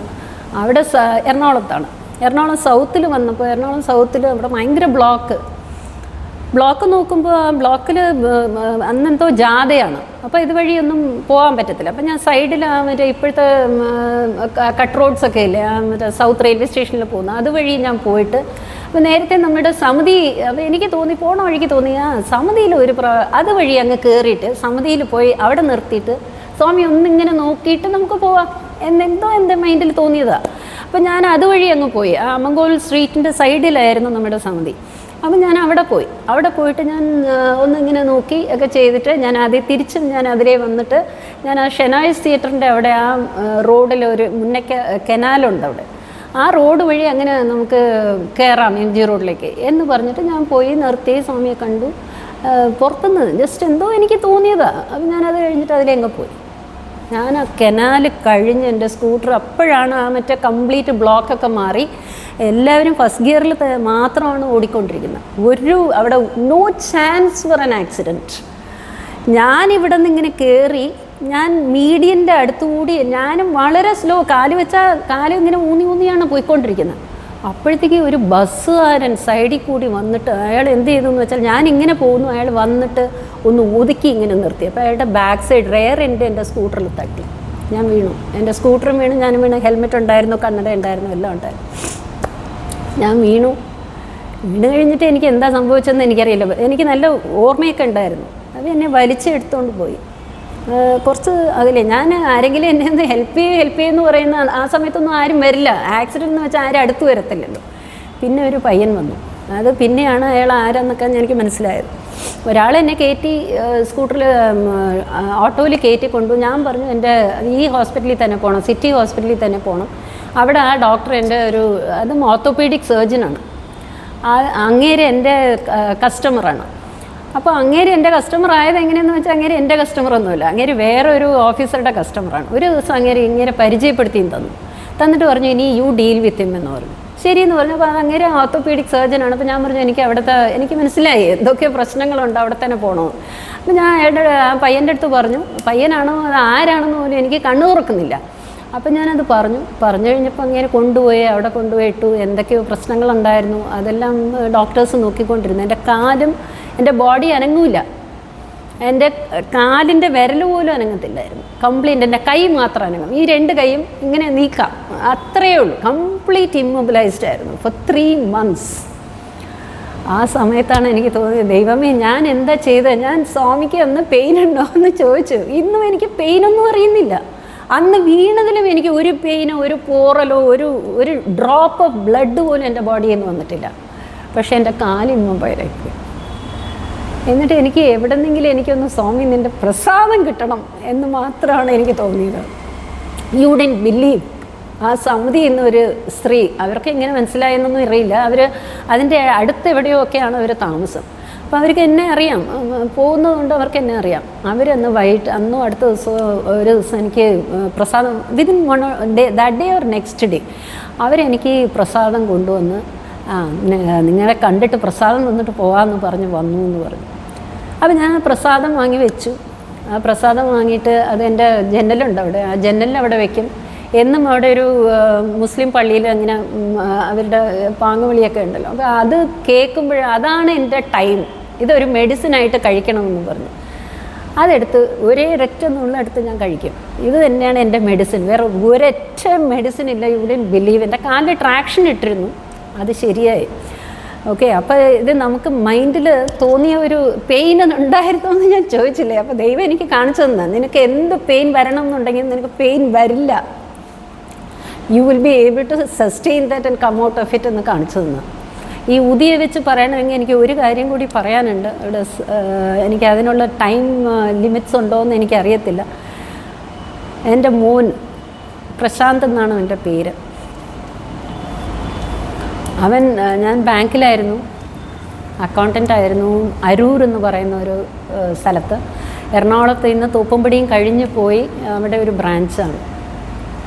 അവിടെ എറണാകുളത്താണ്, എറണാകുളം സൗത്തിൽ വന്നപ്പോൾ, എറണാകുളം സൗത്തിൽ അവിടെ ഭയങ്കര ബ്ലോക്ക് നോക്കുമ്പോൾ ആ ബ്ലോക്കിൽ അന്നെന്തോ ജാഥയാണ്. അപ്പോൾ ഇതുവഴിയൊന്നും പോകാൻ പറ്റത്തില്ല. അപ്പോൾ ഞാൻ സൈഡിൽ മറ്റേ ഇപ്പോഴത്തെ കട്ട് റോഡ്സൊക്കെ ഇല്ലേ, മറ്റേ സൗത്ത് റെയിൽവേ സ്റ്റേഷനിൽ പോകുന്നു, അതുവഴി ഞാൻ പോയിട്ട്, അപ്പോൾ നേരത്തെ നമ്മുടെ സമിതി, അപ്പോൾ എനിക്ക് തോന്നി പോണ വഴിക്ക് തോന്നി ആ സമിതിയിൽ അതുവഴി അങ്ങ് കയറിയിട്ട് സമിതിയിൽ പോയി അവിടെ നിർത്തിയിട്ട് സ്വാമി ഒന്നിങ്ങനെ നോക്കിയിട്ട് നമുക്ക് പോവാം എന്നെന്തോ എൻ്റെ മൈൻഡിൽ തോന്നിയതാണ്. അപ്പോൾ ഞാൻ അതുവഴി അങ്ങ് പോയി. അമങ്കോൽ സ്ട്രീറ്റിൻ്റെ സൈഡിലായിരുന്നു നമ്മുടെ സമിതി. അപ്പോൾ ഞാൻ അവിടെ പോയിട്ട് ഞാൻ ഒന്നിങ്ങനെ നോക്കി ഒക്കെ ചെയ്തിട്ട് ഞാൻ തിരിച്ചും ഞാൻ അതിലേ വന്നിട്ട് ഞാൻ ആ ഷെനായിസ് തിയേറ്ററിൻ്റെ അവിടെ ആ റോഡിൽ ഒരു മുന്നേക്ക് കനാലുണ്ട്, അവിടെ ആ റോഡ് വഴി അങ്ങനെ നമുക്ക് കയറാം MG റോഡിലേക്ക് എന്ന് പറഞ്ഞിട്ട് ഞാൻ പോയി നിർത്തി, സ്വാമിയെ കണ്ടു. പുറത്തുനിന്ന് ജസ്റ്റ് എന്തോ എനിക്ക് തോന്നിയതാണ്. അപ്പം ഞാനത് കഴിഞ്ഞിട്ട് അതിലെങ്ങ് പോയി. ഞാൻ ആ കനാല് കഴിഞ്ഞ് എൻ്റെ സ്കൂട്ടർ അപ്പോഴാണ് ആ മറ്റേ കംപ്ലീറ്റ് ബ്ലോക്കൊക്കെ മാറി, എല്ലാവരും ഫസ്റ്റ് ഗിയറിൽ മാത്രമാണ് ഓടിക്കൊണ്ടിരിക്കുന്നത്. അവിടെ no chance for an accident. ഞാനിവിടെ നിന്ന് ഇങ്ങനെ കയറി, ഞാൻ മീഡിയൻ്റെ അടുത്തുകൂടി, ഞാനും വളരെ സ്ലോ, കാല് ഇങ്ങനെ ഊന്നിയാണ് പോയിക്കൊണ്ടിരിക്കുന്നത്. അപ്പോഴത്തേക്ക് ഒരു ബസ്സുകാരൻ സൈഡിൽ കൂടി വന്നിട്ട് അയാൾ എന്ത് ചെയ്തു എന്ന് വെച്ചാൽ, ഞാൻ ഇങ്ങനെ പോകുന്നു, അയാൾ വന്നിട്ട് ഒന്ന് ഒതുക്കി ഇങ്ങനെ നിർത്തി. അപ്പോൾ അയാളുടെ ബാക്ക് സൈഡ് റെയർ എൻ്റെ സ്കൂട്ടറിൽ തട്ടി, ഞാൻ വീണു. എൻ്റെ സ്കൂട്ടറും വീണു, ഞാനും വീണു. ഹെൽമെറ്റ് ഉണ്ടായിരുന്നു, കണ്ണട ഉണ്ടായിരുന്നു, എല്ലാം ഉണ്ടായിരുന്നു. ഞാൻ വീണു കഴിഞ്ഞിട്ട് എനിക്ക് എന്താ സംഭവിച്ചതെന്ന് എനിക്കറിയില്ല. എനിക്ക് നല്ല ഓർമ്മയൊക്കെ ഉണ്ടായിരുന്നു. അത് എന്നെ വലിച്ചെടുത്തുകൊണ്ട് പോയി. കുറച്ച് അതിലെ ഞാൻ ആരെങ്കിലും എന്നെ ഒന്ന് ഹെൽപ്പ് ചെയ്യുമെന്ന് പറയുന്ന ആ സമയത്തൊന്നും ആരും വരില്ല. ആക്സിഡൻ്റ് എന്ന് വെച്ചാൽ ആരും അടുത്ത് വരത്തില്ലല്ലോ. പിന്നെ ഒരു പയ്യൻ വന്നു. അത് പിന്നെയാണ് അയാൾ ആരാന്നൊക്കെ എനിക്ക് മനസ്സിലായത്. ഒരാളെന്നെ കയറ്റി സ്കൂട്ടറിൽ ഓട്ടോയിൽ കയറ്റിക്കൊണ്ടു. ഞാൻ പറഞ്ഞു എൻ്റെ ഈ ഹോസ്പിറ്റലിൽ തന്നെ പോകണം, സിറ്റി ഹോസ്പിറ്റലിൽ തന്നെ പോകണം. അവിടെ ആ ഡോക്ടർ എൻ്റെ അതും ഓർത്തോപീഡിക് സർജനാണ്. അങ്ങേര് എൻ്റെ കസ്റ്റമറാണ്. അപ്പോൾ അങ്ങേര് എൻ്റെ കസ്റ്റമർ ആയത് എങ്ങനെയെന്ന് വെച്ചാൽ, അങ്ങേര് എൻ്റെ കസ്റ്റമറൊന്നുമില്ല, അങ്ങേര് വേറെ ഒരു ഓഫീസറുടെ കസ്റ്റമറാണ്. ഒരു ദിവസം ഇങ്ങനെ പരിചയപ്പെടുത്തിയും തന്നിട്ട് പറഞ്ഞു, ഇനി യു ഡീൽ വിത്ത് ഹിം എന്ന് പറഞ്ഞു. ശരിയെന്ന് പറഞ്ഞു. അപ്പോൾ അങ്ങേര് ഓർത്തോപീഡിക് സർജനാണ്. അപ്പോൾ ഞാൻ പറഞ്ഞു, എനിക്ക് മനസ്സിലായി എന്തൊക്കെയോ പ്രശ്നങ്ങളുണ്ട്, അവിടെ തന്നെ പോകണോ. അപ്പോൾ ഞാൻ ആ പയ്യൻ്റെ അടുത്ത് പറഞ്ഞു, പയ്യനാണോ അത് ആരാണെന്ന് പോലും എനിക്ക് കണ്ണു തുറക്കുന്നില്ല. അപ്പം ഞാനത് പറഞ്ഞു കഴിഞ്ഞപ്പോൾ അങ്ങനെ അവിടെ കൊണ്ടുപോയി ഇട്ടു. എന്തൊക്കെയോ പ്രശ്നങ്ങളുണ്ടായിരുന്നു, അതെല്ലാം ഡോക്ടേഴ്സ് നോക്കിക്കൊണ്ടിരുന്നു. എൻ്റെ ബോഡി അനങ്ങൂല, എൻ്റെ കാലിൻ്റെ വിരൽ പോലും അനങ്ങത്തില്ലായിരുന്നു. കംപ്ലീറ്റ് എൻ്റെ കൈ മാത്രം അനങ്ങും. ഈ 2 കൈയും ഇങ്ങനെ നീക്കാം, അത്രയേ ഉള്ളൂ. കംപ്ലീറ്റ് ഇമ്മൊബിലൈസ്ഡ് ആയിരുന്നു ഫോർ 3 months. ആ സമയത്താണ് എനിക്ക് തോന്നിയത്, ദൈവമേ ഞാൻ എന്താ ചെയ്തത്. ഞാൻ സ്വാമിക്ക് അന്ന് പെയിൻ ഉണ്ടോ എന്ന് ചോദിച്ചു. ഇന്നും എനിക്ക് പെയിനൊന്നും അറിയുന്നില്ല. അന്ന് വീണതിലും എനിക്ക് ഒരു പെയിനോ ഒരു പോറലോ ഒരു ഡ്രോപ്പ് ഓഫ് ബ്ലഡ് പോലും എൻ്റെ ബോഡിയിൽ നിന്ന് വന്നിട്ടില്ല. പക്ഷേ എൻ്റെ കാലിന്നും പയറായിപ്പോയി. എന്നിട്ട് എനിക്ക് എവിടെന്നെങ്കിലും എനിക്കൊന്ന് സ്വാമി നിൻ്റെ പ്രസാദം കിട്ടണം എന്ന് മാത്രമാണ് എനിക്ക് തോന്നിയത്. You didn't believe. ആ സമിതി എന്നൊരു സ്ത്രീ, അവർക്ക് എങ്ങനെ മനസ്സിലായെന്നൊന്നും അറിയില്ല. അവർ അതിൻ്റെ അടുത്ത് എവിടെയോ ഒക്കെയാണ് അവർ താമസം. അപ്പോൾ അവർക്ക് എന്നെ അറിയാം, പോകുന്നതുകൊണ്ട് അവർക്ക് എന്നെ അറിയാം. അവരന്ന് വൈകിട്ട് അന്നും അടുത്ത ദിവസം ഒരു ദിവസം എനിക്ക് പ്രസാദം within that day or next day അവരെനിക്ക് പ്രസാദം കൊണ്ടുവന്ന് നിങ്ങളെ കണ്ടിട്ട് പ്രസാദം തന്നിട്ട് പോകാമെന്ന് പറഞ്ഞ് വന്നു എന്ന് പറഞ്ഞു. അപ്പോൾ ഞാൻ പ്രസാദം വാങ്ങി വെച്ചു. ആ പ്രസാദം വാങ്ങിയിട്ട് അത് എൻ്റെ ജനലുണ്ട് അവിടെ, ആ ജനലിൽ അവിടെ വെക്കും. എന്നും അവിടെ ഒരു മുസ്ലിം പള്ളിയിൽ അങ്ങനെ അവരുടെ പാങ്ങുവിളിയൊക്കെ ഉണ്ടല്ലോ. അപ്പോൾ അത് കേൾക്കുമ്പോൾ അതാണ് എൻ്റെ ടൈം, ഇതൊരു മെഡിസിനായിട്ട് കഴിക്കണമെന്ന് പറഞ്ഞു. അതെടുത്ത് ഒരേ ഒരെടുത്ത് ഞാൻ കഴിക്കും. ഇത് തന്നെയാണ് എൻ്റെ മെഡിസിൻ, വേറെ ഒരൊറ്റ മെഡിസിൻ ഇല്ല. ഇവിടെ ബിലീവ്. എൻ്റെ കാലിൽ ട്രാക്ഷൻ ഇട്ടിരുന്നു, അത് ശരിയായി. ഓക്കെ, അപ്പോൾ ഇത് നമുക്ക് മൈൻഡിൽ തോന്നിയ ഒരു പെയിൻ ഉണ്ടായിരുന്നു എന്ന് ഞാൻ ചോദിച്ചില്ലേ. അപ്പോൾ ദൈവം എനിക്ക് കാണിച്ചു തന്നെ, നിനക്ക് എന്ത് പെയിൻ വരണം എന്നുണ്ടെങ്കിൽ നിനക്ക് പെയിൻ വരില്ല, you will be able to sustain that and come out of it എന്ന് കാണിച്ചു തന്നെ. ഈ ഉദിയെ വെച്ച് പറയണമെങ്കിൽ എനിക്ക് ഒരു കാര്യം കൂടി പറയാനുണ്ട്. അവിടെ എനിക്ക് അതിനുള്ള ടൈം ലിമിറ്റ്സ് ഉണ്ടോ എന്ന് എനിക്കറിയത്തില്ല. എൻ്റെ മോൻ പ്രശാന്ത് എന്നാണ് എൻ്റെ പേര്. അവൻ, ഞാൻ ബാങ്കിലായിരുന്നു, അക്കൗണ്ടൻ്റ് ആയിരുന്നു, അരൂർ എന്ന് പറയുന്ന ഒരു സ്ഥലത്ത്. എറണാകുളത്ത് ഇന്ന് തോപ്പുംപടിയും കഴിഞ്ഞ് പോയി അവിടെ ഒരു ബ്രാഞ്ചാണ്.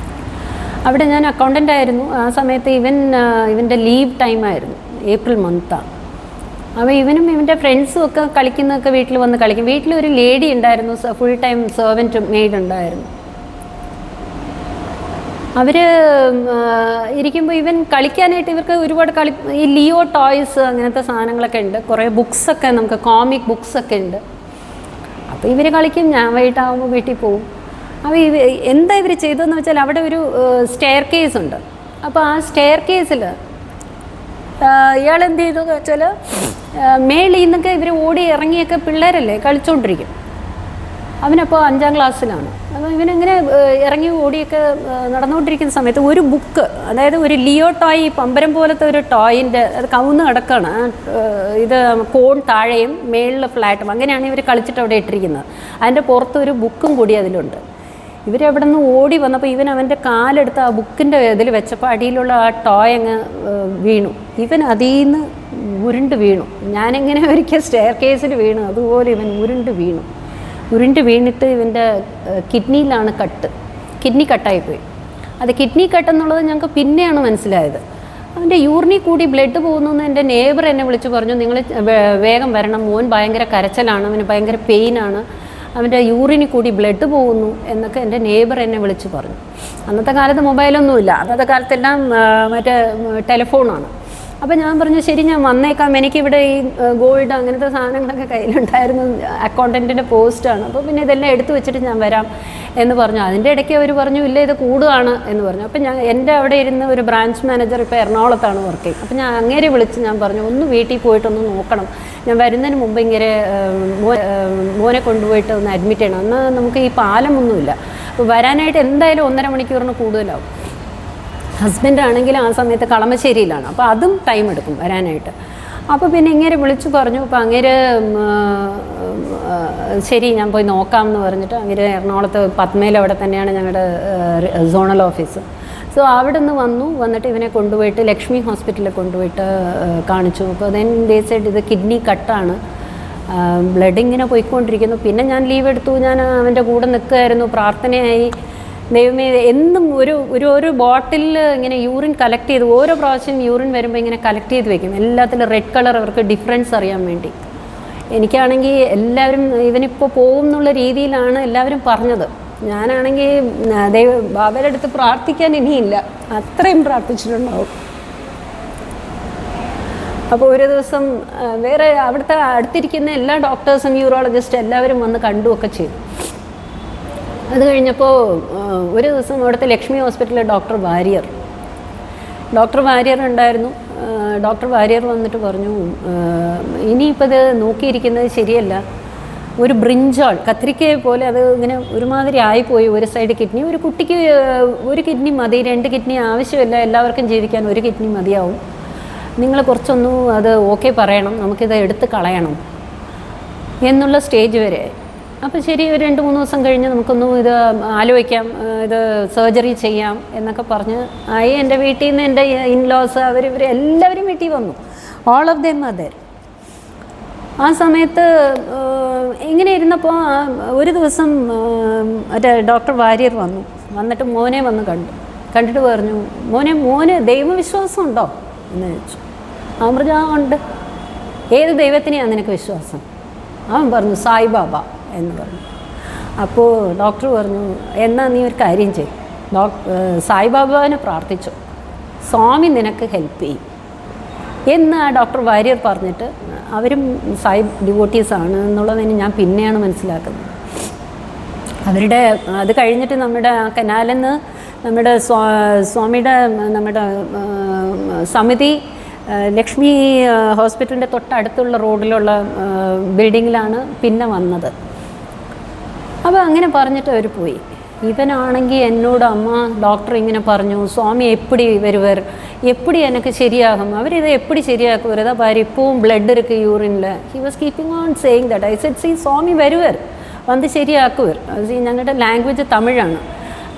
അവിടെ ഞാൻ അക്കൗണ്ടൻ്റ് ആയിരുന്നു. ആ സമയത്ത് ഇവൻ്റെ ലീവ് ടൈമായിരുന്നു, ഏപ്രിൽ മന്താണ്. അപ്പോൾ ഇവനും ഇവൻ്റെ ഫ്രണ്ട്സും ഒക്കെ കളിക്കുന്നതൊക്കെ വീട്ടിൽ വന്ന് കളിക്കും. വീട്ടിലൊരു ലേഡി ഉണ്ടായിരുന്നു, ഫുൾ ടൈം സെർവൻറ്റ് മെയ്ഡ് ഉണ്ടായിരുന്നു. അവർ ഇരിക്കുമ്പോൾ ഇവൻ കളിക്കാനായിട്ട് ഇവർക്ക് ഒരുപാട് ഈ ലിയോ ടോയ്സ് അങ്ങനത്തെ സാധനങ്ങളൊക്കെ ഉണ്ട്, കുറേ ബുക്സൊക്കെ, നമുക്ക് കോമിക് ബുക്സൊക്കെ ഉണ്ട്. അപ്പോൾ ഇവർ കളിക്കും, ഞാൻ വൈകിട്ടാകുമ്പോൾ വീട്ടിൽ പോകും. അപ്പോൾ എന്താ ഇവർ ചെയ്തതെന്ന് വെച്ചാൽ അവിടെ ഒരു സ്റ്റെയർ കേസ് ഉണ്ട്. അപ്പോൾ ആ സ്റ്റെയർ കേസിൽ ഇയാൾ എന്ത് ചെയ്തതെന്ന് വെച്ചാൽ മേളിൽ നിന്നൊക്കെ ഇവർ ഓടി ഇറങ്ങിയൊക്കെ പിള്ളേരല്ലേ കളിച്ചുകൊണ്ടിരിക്കും. അവനപ്പോൾ 5ാം ക്ലാസ്സിലാണ്. അപ്പോൾ ഇവനിങ്ങനെ ഇറങ്ങി ഓടിയൊക്കെ നടന്നുകൊണ്ടിരിക്കുന്ന സമയത്ത് ഒരു ബുക്ക്, അതായത് ഒരു ലിയോ ടോയ്, പമ്പരം പോലത്തെ ഒരു ടോയിൻ്റെ, അത് കവുന്ന് കിടക്കുകയാണ്. ഇത് കോൺ താഴെയും മേളിൽ ഫ്ലാറ്റും, അങ്ങനെയാണ് ഇവർ കളിച്ചിട്ട് അവിടെ ഇട്ടിരിക്കുന്നത്. അതിൻ്റെ പുറത്ത് ഒരു ബുക്കും കൂടി അതിലുണ്ട്. ഇവരവിടെ നിന്ന് ഓടി വന്നപ്പോൾ ഇവൻ അവൻ്റെ കാലെടുത്ത് ആ ബുക്കിൻ്റെ ഇതിൽ വെച്ചപ്പോൾ അടിയിലുള്ള ആ ടോയ് അങ്ങ് വീണു. ഇവൻ അതിൽ നിന്ന് ഉരുണ്ട് വീണു. ഞാനെങ്ങനെ ഒരിക്കൽ സ്റ്റെയർ കേസിൽ വീണു അതുപോലെ ഇവൻ ഉരുണ്ട് വീണിട്ട് ഇവൻ്റെ കിഡ്നിയിലാണ് കിഡ്നി കട്ടായിപ്പോയി. അത് കിഡ്നി കട്ടെന്നുള്ളത് ഞങ്ങൾക്ക് പിന്നെയാണ് മനസ്സിലായത്. അവൻ്റെ യൂറിനിൽ കൂടി ബ്ലഡ് പോകുന്നു എന്ന് എൻ്റെ നെയ്ബർ എന്നെ വിളിച്ച് പറഞ്ഞു, നിങ്ങൾ വേഗം വരണം, മോൻ ഭയങ്കര കരച്ചിലാണ്, അവന് ഭയങ്കര പെയിനാണ്, അവൻ്റെ യൂറിനിൽ കൂടി ബ്ലഡ് പോകുന്നു എന്നൊക്കെ എൻ്റെ നെയ്ബർ എന്നെ വിളിച്ച് പറഞ്ഞു. അന്നത്തെ കാലത്ത് മൊബൈലൊന്നുമില്ല, അന്നത്തെ കാലത്തെല്ലാം മറ്റേ ടെലിഫോണാണ്. അപ്പോൾ ഞാൻ പറഞ്ഞു ശരി ഞാൻ വന്നേക്കാം, എനിക്കിവിടെ ഈ ഗോൾഡ് അങ്ങനത്തെ സാധനങ്ങളൊക്കെ കയ്യിലുണ്ടായിരുന്നു, അക്കൗണ്ടൻറ്റിൻ്റെ പോസ്റ്റാണ്, അപ്പോൾ പിന്നെ ഇതെല്ലാം എടുത്തു വെച്ചിട്ട് ഞാൻ വരാം എന്ന് പറഞ്ഞു. അതിൻ്റെ ഇടയ്ക്ക് അവർ പറഞ്ഞു ഇല്ല ഇത് കൂടുകയാണ് എന്ന് പറഞ്ഞു. അപ്പോൾ എൻ്റെ അവിടെ ഇരുന്ന് ഒരു ബ്രാഞ്ച് മാനേജർ ഇപ്പോൾ എറണാകുളത്താണ് വർക്ക് ചെയ്യുന്നത്. അപ്പോൾ ഞാൻ അങ്ങേരെ വിളിച്ച് ഞാൻ പറഞ്ഞു ഒന്ന് വീട്ടിൽ പോയിട്ടൊന്ന് നോക്കണം, ഞാൻ വരുന്നതിന് മുമ്പ് ഇങ്ങനെ മോനെ കൊണ്ടുപോയിട്ട് ഒന്ന് അഡ്മിറ്റ് ചെയ്യണം, എന്നാൽ നമുക്ക് ഈ പാലമൊന്നുമില്ല, അപ്പോൾ വരാനായിട്ട് എന്തായാലും 1.5 മണിക്കൂറിന് കൂടുതലാവും. ഹസ്ബൻഡ് ആണെങ്കിൽ ആ സമയത്ത് കളമശ്ശേരിയിലാണ്, അപ്പോൾ അതും ടൈം എടുക്കും വരാനായിട്ട്. അപ്പോൾ പിന്നെ ഇങ്ങനെ വിളിച്ചു പറഞ്ഞു. അപ്പോൾ അങ്ങേര് ശരി ഞാൻ പോയി നോക്കാം എന്ന് പറഞ്ഞിട്ട് അങ്ങേര് എറണാകുളത്ത് പത്മയിൽ അവിടെ തന്നെയാണ് ഞങ്ങളുടെ സോണൽ ഓഫീസ്. സോ അവിടെ നിന്ന് വന്നിട്ട് ഇവനെ കൊണ്ടുപോയിട്ട് ലക്ഷ്മി ഹോസ്പിറ്റലിൽ കൊണ്ടുപോയിട്ട് കാണിച്ചു. അപ്പോൾ ദെൻ ദേ സെഡ് ഇത് കിഡ്നി കട്ടാണ്, ബ്ലഡ് ഇങ്ങനെ പോയിക്കൊണ്ടിരിക്കുന്നു. പിന്നെ ഞാൻ ലീവ് എടുത്തു, ഞാൻ അവൻ്റെ കൂടെ നിൽക്കുമായിരുന്നു, പ്രാർത്ഥനയായി. ദൈവമേ എന്നും ഒരു ബോട്ടിലിൽ ഇങ്ങനെ യൂറിൻ കളക്ട് ചെയ്ത് ഓരോ പ്രാവശ്യം യൂറിൻ വരുമ്പോൾ ഇങ്ങനെ കളക്ട് ചെയ്ത് വെക്കും, എല്ലാത്തിലും റെഡ് കളർ, അവർക്ക് ഡിഫറൻസ് അറിയാൻ വേണ്ടി. എനിക്കാണെങ്കിൽ എല്ലാവരും ഇവനിപ്പോൾ പോകും എന്നുള്ള രീതിയിലാണ് എല്ലാവരും പറഞ്ഞത്. ഞാനാണെങ്കിൽ ബാബയുടെ അടുത്ത് പ്രാർത്ഥിക്കാൻ ഇനിയില്ല, അത്രയും പ്രാർത്ഥിച്ചിട്ടുണ്ടാവും. അപ്പോൾ ഒരു ദിവസം വേറെ അവിടുത്തെ അടുത്തിരിക്കുന്ന എല്ലാ ഡോക്ടേഴ്സും യൂറോളജിസ്റ്റ് എല്ലാവരും വന്ന് കണ്ടുമൊക്കെ ചെയ്തു. അത് കഴിഞ്ഞപ്പോൾ ഒരു ദിവസം അവിടുത്തെ ലക്ഷ്മി ഹോസ്പിറ്റലിലെ ഡോക്ടർ വാര്യർ ഉണ്ടായിരുന്നു. ഡോക്ടർ വാര്യർ വന്നിട്ട് പറഞ്ഞു ഇനിയിപ്പോൾ ഇത് നോക്കിയിരിക്കുന്നത് ശരിയല്ല, ഒരു ബ്രിഞ്ചാൾ കത്രിക്കയെ പോലെ അത് ഇങ്ങനെ ഒരുമാതിരി ആയിപ്പോയി. ഒരു സൈഡ് കിഡ്നി, ഒരു കുട്ടിക്ക് ഒരു കിഡ്നി മതി, 2 കിഡ്നി ആവശ്യമില്ല, എല്ലാവർക്കും ജീവിക്കാൻ 1 കിഡ്നി മതിയാവും. നിങ്ങൾ കുറച്ചൊന്നും അത് ഓക്കെ പറയണം, നമുക്കിത് എടുത്ത് കളയണം എന്നുള്ള സ്റ്റേജ് വരെ. അപ്പോൾ ശരി, ഒരു 2-3 ദിവസം കഴിഞ്ഞ് നമുക്കൊന്നും ഇത് ആലോചിക്കാം, ഇത് സർജറി ചെയ്യാം എന്നൊക്കെ പറഞ്ഞ് ആയി. എൻ്റെ വീട്ടിൽ നിന്ന് എൻ്റെ ഇൻലോസ് ഇവർ എല്ലാവരും വീട്ടിൽ വന്നു. All of them are there. ആ സമയത്ത് ഇങ്ങനെ ഇരുന്നപ്പോൾ ഒരു ദിവസം മറ്റേ ഡോക്ടർ വാര്യർ വന്നിട്ട് മോനെ വന്ന് കണ്ടിട്ട് പറഞ്ഞു, മോന് ദൈവവിശ്വാസം ഉണ്ടോ എന്ന് ചോദിച്ചു. അവൻ പറഞ്ഞു, ആ ഉണ്ട്. ഏത് ദൈവത്തിനെയാണ് നിനക്ക് വിശ്വാസം? അവൻ പറഞ്ഞു, സായിബാബ എന്ന് പറഞ്ഞു. അപ്പോൾ ഡോക്ടർ പറഞ്ഞു, എന്നാൽ നീ ഒരു കാര്യം ചെയ്യും, സായിബാബാവിനെ പ്രാർത്ഥിച്ചു, സ്വാമി നിനക്ക് ഹെൽപ്പ് ചെയ്യും എന്ന് ആ ഡോക്ടർ വാര്യർ പറഞ്ഞിട്ട്, അവരും സായി ഡിവോട്ടീസാണ് എന്നുള്ളതിന് ഞാൻ പിന്നെയാണ് മനസ്സിലാക്കുന്നത്. അവരുടെ അത് കഴിഞ്ഞിട്ട് നമ്മുടെ ആ കനാലിൽ നിന്ന് നമ്മുടെ സ്വാമിയുടെ നമ്മുടെ സമിതി ലക്ഷ്മി ഹോസ്പിറ്റലിൻ്റെ തൊട്ടടുത്തുള്ള റോഡിലുള്ള ബിൽഡിങ്ങിലാണ് പിന്നെ വന്നത്. അപ്പോൾ അങ്ങനെ പറഞ്ഞിട്ട് അവർ പോയി. ഇവനാണെങ്കിൽ എന്നോട്, അമ്മ ഡോക്ടർ ഇങ്ങനെ പറഞ്ഞു, സ്വാമി എപ്പടി വരുവർ, எப்படி எனக்கு ശരിയാകും, അവരിത് எப்படி ശരിയാക്കും, ഇതാ பாரு இப்பவும் ബ്ലഡ് இருக்கு യൂറിനിൽ. He was keeping on saying that. I said, see Swami വരുവർ, വന്ന് ശരിയാക്കുവർ. ഞങ്ങളുടെ ലാംഗ്വേജ് തമിഴാണ്,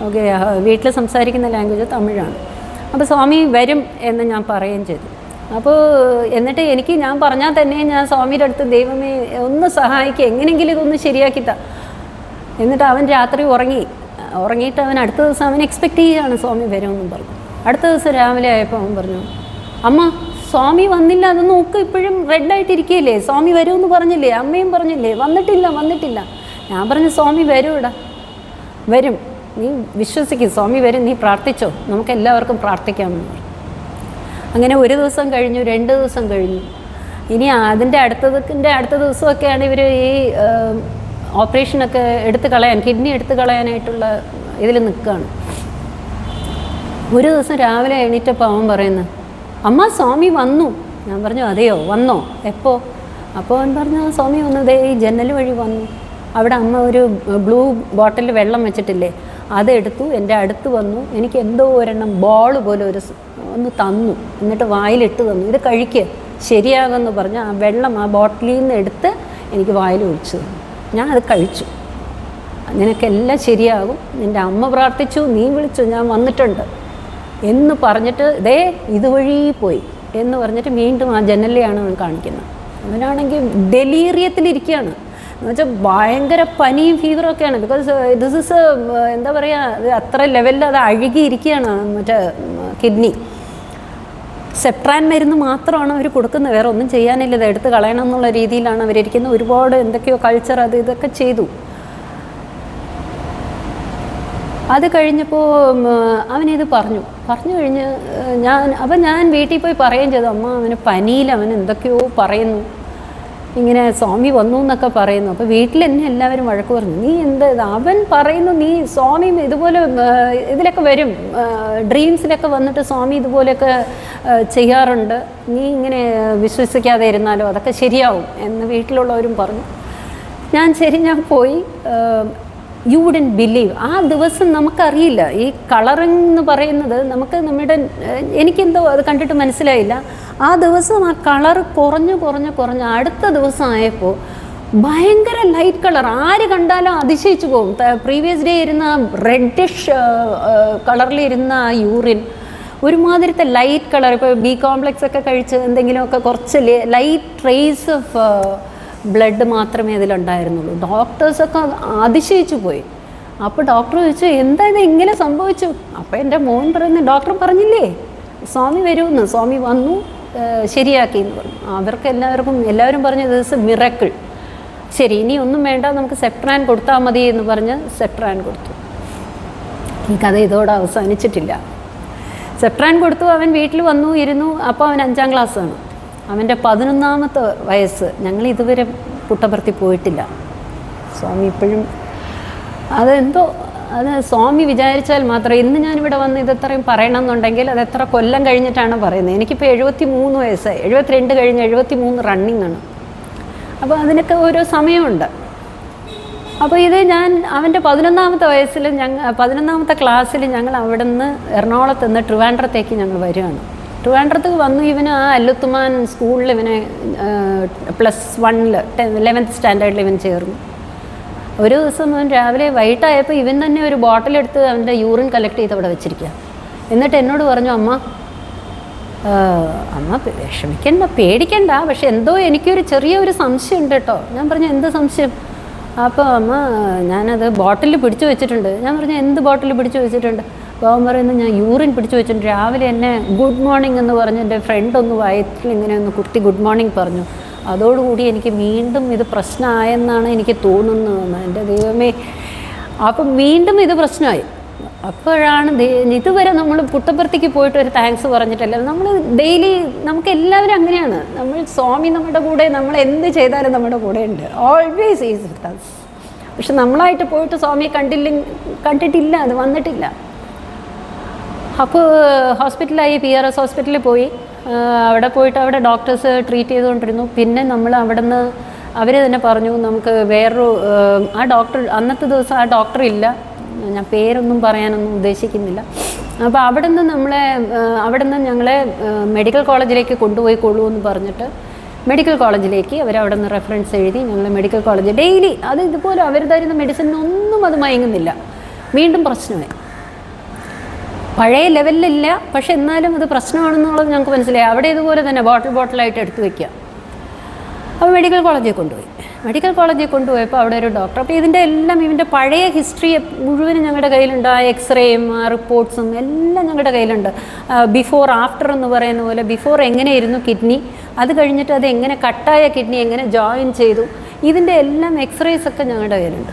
ഓക്കെ, വീട്ടിൽ സംസാരിക്കുന്ന ലാംഗ്വേജ് തമിഴാണ്. അപ്പോൾ സ്വാമി വരും എന്ന് ഞാൻ പറയുകയും ചെയ്തു. അപ്പോൾ എന്നിട്ട് ഞാൻ പറഞ്ഞാൽ തന്നെ ഞാൻ സ്വാമിയുടെ അടുത്ത്, ദൈവമേ ഒന്ന് സഹായിക്കുക, എങ്ങനെയെങ്കിലും ഇതൊന്ന് ശരിയാക്കിത്താ. എന്നിട്ട് അവൻ രാത്രി ഉറങ്ങിയിട്ട് അവൻ അടുത്ത ദിവസം അവൻ എക്സ്പെക്റ്റ് ചെയ്യുകയാണ് സ്വാമി വരുമെന്നും പറഞ്ഞു. അടുത്ത ദിവസം രാവിലെ ആയപ്പോൾ അവൻ പറഞ്ഞു, അമ്മ സ്വാമി വന്നില്ല, അത് നോക്ക്, ഇപ്പോഴും റെഡായിട്ടിരിക്കുകയില്ലേ, സ്വാമി വരുമെന്ന് പറഞ്ഞില്ലേ, അമ്മയും പറഞ്ഞില്ലേ, വന്നിട്ടില്ല. ഞാൻ പറഞ്ഞു, സ്വാമി വരും, നീ വിശ്വസിക്കും, സ്വാമി വരും, നീ പ്രാർത്ഥിച്ചോ, നമുക്ക് എല്ലാവർക്കും പ്രാർത്ഥിക്കാമെന്ന് പറഞ്ഞു. അങ്ങനെ ഒരു ദിവസം കഴിഞ്ഞു, 2 ദിവസം കഴിഞ്ഞു. ഇനി അതിൻ്റെ അടുത്ത ദിവസമൊക്കെയാണ് ഇവർ ഈ ഓപ്പറേഷനൊക്കെ കിഡ്നി എടുത്ത് കളയാനായിട്ടുള്ള ഇതിൽ നിൽക്കുകയാണ്. ഒരു ദിവസം രാവിലെ എണീറ്റപ്പോൾ അവൻ പറയുന്നു, അമ്മ സ്വാമി വന്നു. ഞാൻ പറഞ്ഞു, അതെയോ, വന്നോ, എപ്പോൾ? അപ്പോൾ അവൻ പറഞ്ഞു, സ്വാമി വന്നതേ ഈ ജനൽ വഴി വന്നു. അവിടെ അമ്മ ഒരു ബ്ലൂ ബോട്ടിൽ വെള്ളം വെച്ചിട്ടില്ലേ, അതെടുത്തു, എൻ്റെ അടുത്ത് വന്നു, എനിക്ക് എന്തോ ഒരെണ്ണം ബോൾ പോലെ ഒന്ന് തന്നു, എന്നിട്ട് വായിലിട്ട് തന്നു, ഇത് കഴിക്കുക, ശരിയാകുമെന്ന് പറഞ്ഞ് ആ വെള്ളം ആ ബോട്ടിലിൽ നിന്ന് എടുത്ത് എനിക്ക് വായിൽ ഒഴിച്ചു തന്നു. ഞാൻ അത് കഴിച്ചു. നിനക്കെല്ലാം ശരിയാകും, നിൻ്റെ അമ്മ പ്രാർത്ഥിച്ചു, നീ വിളിച്ചു, ഞാൻ വന്നിട്ടുണ്ട് എന്ന് പറഞ്ഞിട്ട് ഇതുവഴി പോയി എന്ന് പറഞ്ഞിട്ട് വീണ്ടും ആ ജനലിലാണ് അവൻ കാണിക്കുന്നത്. അവനാണെങ്കിൽ ഡെലീറിയത്തിലിരിക്കുകയാണ് എന്ന് വെച്ചാൽ ഭയങ്കര പനിയും ഫീവറൊക്കെയാണ്. ബിക്കോസ് ദിസ് ഇസ് എന്താ പറയുക, അത്ര ലെവലിൽ അത് അഴുകിയിരിക്കുകയാണ് മറ്റേ കിഡ്നി. സെപ്ട്രാൻ മരുന്ന് മാത്രമാണ് അവർ കൊടുക്കുന്നത്, വേറെ ഒന്നും ചെയ്യാനില്ല, ഇത് എടുത്ത് കളയണം എന്നുള്ള രീതിയിലാണ് അവരിയ്ക്കുന്നത്. ഒരുപാട് എന്തൊക്കെയോ കൾച്ചർ ഇതൊക്കെ ചെയ്തു. അത് കഴിഞ്ഞപ്പോൾ അവനിത് പറഞ്ഞു കഴിഞ്ഞ് ഞാൻ വീട്ടിൽ പോയി പറയുകയും ചെയ്തു, അമ്മ അവന് പനിയിൽ അവൻ എന്തൊക്കെയോ പറയുന്നു, ഇങ്ങനെ സ്വാമി വന്നു എന്നൊക്കെ പറയുന്നു. അപ്പോൾ വീട്ടിൽ എന്നെ എല്ലാവരും വഴക്ക് പറഞ്ഞു, നീ അവൻ പറയുന്നു, നീ സ്വാമി ഇതുപോലെ ഇതിലൊക്കെ വരും, ഡ്രീംസിലൊക്കെ വന്നിട്ട് സ്വാമി ഇതുപോലെയൊക്കെ ചെയ്യാറുണ്ട്, നീ ഇങ്ങനെ വിശ്വസിക്കാതെ ഇരുന്നാലോ, അതൊക്കെ ശരിയാവും എന്ന് വീട്ടിലുള്ളവരും പറഞ്ഞു. ഞാൻ പോയി. യു വുഡൻറ്റ് ബിലീവ്, ആ ദിവസം നമുക്കറിയില്ല ഈ കളറിങ് എന്ന് പറയുന്നത്, എനിക്കെന്തോ അത് കണ്ടിട്ട് മനസ്സിലായില്ല. ആ ദിവസം ആ കളർ കുറഞ്ഞ് അടുത്ത ദിവസം ആയപ്പോൾ ഭയങ്കര ലൈറ്റ് കളർ, ആര് കണ്ടാലും അതിശയിച്ചു പോകും. പ്രീവിയസ് ഡേ ഇരുന്ന റെഡിഷ് കളറിലിരുന്ന ആ യൂറിൻ ഒരുമാതിരത്തെ ലൈറ്റ് കളർ. ഇപ്പോൾ ബി കോംപ്ലക്സ് ഒക്കെ കഴിച്ച് എന്തെങ്കിലുമൊക്കെ കുറച്ച് ലൈറ്റ് ട്രേസ് ഓഫ് ബ്ലഡ് മാത്രമേ അതിലുണ്ടായിരുന്നുള്ളൂ. ഡോക്ടേഴ്സൊക്കെ അതിശയിച്ചു പോയി. അപ്പോൾ ഡോക്ടർ ചോദിച്ചു, എന്താ ഇത് ഇങ്ങനെ സംഭവിച്ചു? അപ്പോൾ എൻ്റെ മോൻ പറയുന്നു, ഡോക്ടർ പറഞ്ഞില്ലേ സ്വാമി വരുമെന്ന്, സ്വാമി വന്നു, ശരിയാക്കി എന്ന് പറഞ്ഞു. എല്ലാവരും പറഞ്ഞു, ഇത് ഇസ് മിറക്കിൾ. ശരി, ഇനി ഒന്നും വേണ്ട, നമുക്ക് സെപ്ട്രാൻ കൊടുത്താൽ മതി എന്ന് പറഞ്ഞ് സെപ്ട്രാൻ കൊടുത്തു. ഈ കഥ ഇതോടെ അവസാനിച്ചിട്ടില്ല. സെപ്ട്രാൻ കൊടുത്തു, അവൻ വീട്ടിൽ വന്നു ഇരുന്നു. അപ്പോൾ അവൻ 5ാം ക്ലാസ്സാണ്. അവൻ്റെ 11ാമത്തെ വയസ്സ്. ഞങ്ങൾ ഇതുവരെ പുട്ടപർത്തി പോയിട്ടില്ല. സ്വാമി ഇപ്പോഴും അത് സ്വാമി വിചാരിച്ചാൽ മാത്രം. ഇന്ന് ഞാനിവിടെ വന്ന് ഇതെത്രയും പറയണമെന്നുണ്ടെങ്കിൽ അത് എത്ര കൊല്ലം കഴിഞ്ഞിട്ടാണ് പറയുന്നത്. എനിക്കിപ്പോൾ 73 വയസ്സായി, 72 കഴിഞ്ഞ് 73 റണ്ണിങ് ആണ്. അപ്പോൾ അതിനൊക്കെ ഓരോ സമയമുണ്ട്. അപ്പോൾ ഇത് ഞാൻ അവൻ്റെ 11ാമത്തെ വയസ്സിൽ 11ാമത്തെ ക്ലാസ്സിൽ ഞങ്ങൾ അവിടെ നിന്ന് എറണാകുളത്ത് നിന്ന് ട്രിവാൻഡ്രത്തേക്ക് ഞങ്ങൾ വരികയാണ്. ട്രിവാൻഡ്രത്ത് വന്നു. ഇവന് ആ അല്ലുത്തുമാൻ സ്കൂളിൽ ഇവനെ +1 11th സ്റ്റാൻഡേർഡിൽ ഇവൻ ചേർന്നു. ഒരു ദിവസം അവൻ രാവിലെ വൈകിട്ടായപ്പോൾ ഇവൻ തന്നെ ഒരു ബോട്ടിലെടുത്ത് അവൻ്റെ യൂറിൻ കളക്ട് ചെയ്ത് അവിടെ വെച്ചിരിക്കുക. എന്നിട്ട് എന്നോട് പറഞ്ഞു, അമ്മ വിഷമിക്കണ്ട, പേടിക്കണ്ട, പക്ഷെ എന്തോ എനിക്കൊരു ചെറിയൊരു സംശയം ഉണ്ട് കേട്ടോ. ഞാൻ പറഞ്ഞു, എന്ത് സംശയം? അപ്പോൾ അമ്മ, ഞാനത് ബോട്ടിൽ പിടിച്ചു വെച്ചിട്ടുണ്ട്. ഞാൻ പറഞ്ഞു, എന്ത് ബോട്ടിൽ പിടിച്ചു വെച്ചിട്ടുണ്ട്? അപ്പോൾ അവൻ പറയുന്നത്, ഞാൻ യൂറിൻ പിടിച്ചു വെച്ചിട്ടുണ്ട്. രാവിലെ എന്നെ ഗുഡ് മോർണിംഗ് എന്ന് പറഞ്ഞ് എൻ്റെ ഫ്രണ്ട് ഒന്ന് വയറ്റിൽ ഇങ്ങനെ ഒന്ന് കുത്തി ഗുഡ് മോർണിംഗ് പറഞ്ഞു. അതോടുകൂടി എനിക്ക് വീണ്ടും ഇത് പ്രശ്നമായെന്നാണ് എനിക്ക് തോന്നുന്നത്. എൻ്റെ ദൈവമേ. അപ്പം വീണ്ടും ഇത് പ്രശ്നമായി. അപ്പോഴാണ് ഇതുവരെ നമ്മൾ പുട്ടപ്പുറത്തേക്ക് പോയിട്ട് ഒരു താങ്ക്സ് പറഞ്ഞിട്ടല്ല. നമ്മൾ ഡെയിലി, നമുക്ക് എല്ലാവരും അങ്ങനെയാണ്. നമ്മൾ സ്വാമി നമ്മുടെ കൂടെ, നമ്മൾ എന്ത് ചെയ്താലും നമ്മുടെ കൂടെ ഉണ്ട്. Always is with us. പക്ഷെ നമ്മളായിട്ട് പോയിട്ട് സ്വാമിയെ കണ്ടിട്ടില്ല, അത് വന്നിട്ടില്ല. അപ്പോൾ ഹോസ്പിറ്റലായി, PRS ഹോസ്പിറ്റലിൽ പോയി. അവിടെ പോയിട്ട് അവിടെ ഡോക്ടേഴ്സ് ട്രീറ്റ് ചെയ്തുകൊണ്ടിരുന്നു. പിന്നെ നമ്മൾ അവിടെ നിന്ന് അവർ തന്നെ പറഞ്ഞു, നമുക്ക് വേറൊരു ആ ഡോക്ടർ, അന്നത്തെ ദിവസം ആ ഡോക്ടർ ഇല്ല. ഞാൻ പേരൊന്നും പറയാനൊന്നും ഉദ്ദേശിക്കുന്നില്ല. അപ്പോൾ അവിടെ നിന്ന് ഞങ്ങളെ മെഡിക്കൽ കോളേജിലേക്ക് കൊണ്ടുപോയിക്കൊള്ളൂ എന്ന് പറഞ്ഞിട്ട് മെഡിക്കൽ കോളേജിലേക്ക് അവരവിടെ നിന്ന് റെഫറൻസ് എഴുതി. ഞങ്ങൾ മെഡിക്കൽ കോളേജ് ഡെയിലി അത് ഇതുപോലെ അവർ തരുന്ന മെഡിസിനൊന്നും അത് മയങ്ങുന്നില്ല. വീണ്ടും പ്രശ്നമായി. പഴയ ലെവലിലില്ല, പക്ഷെ എന്നാലും അത് പ്രശ്നമാണെന്നുള്ളത് ഞങ്ങൾക്ക് മനസ്സിലായി. അവിടെ ഇതുപോലെ തന്നെ ബോട്ടിലായിട്ട് എടുത്തു വയ്ക്കുക. അപ്പോൾ മെഡിക്കൽ കോളേജിൽ കൊണ്ടുപോയപ്പോൾ അവിടെ ഒരു ഡോക്ടർ, അപ്പോൾ ഇതിൻ്റെ എല്ലാം ഇവൻ്റെ പഴയ ഹിസ്റ്ററി മുഴുവനും ഞങ്ങളുടെ കയ്യിലുണ്ട്. ആ എക്സ്റേയും ആ റിപ്പോർട്ട്സും എല്ലാം ഞങ്ങളുടെ കയ്യിലുണ്ട്. ബിഫോർ ആഫ്റ്റർ എന്ന് പറയുന്ന പോലെ, ബിഫോർ എങ്ങനെയായിരുന്നു കിഡ്നി, അത് കഴിഞ്ഞിട്ട് അത് എങ്ങനെ കട്ടായ കിഡ്നി എങ്ങനെ ജോയിൻ ചെയ്തു, ഇതിൻ്റെ എല്ലാം എക്സ്റേസ് ഒക്കെ ഞങ്ങളുടെ കയ്യിലുണ്ട്.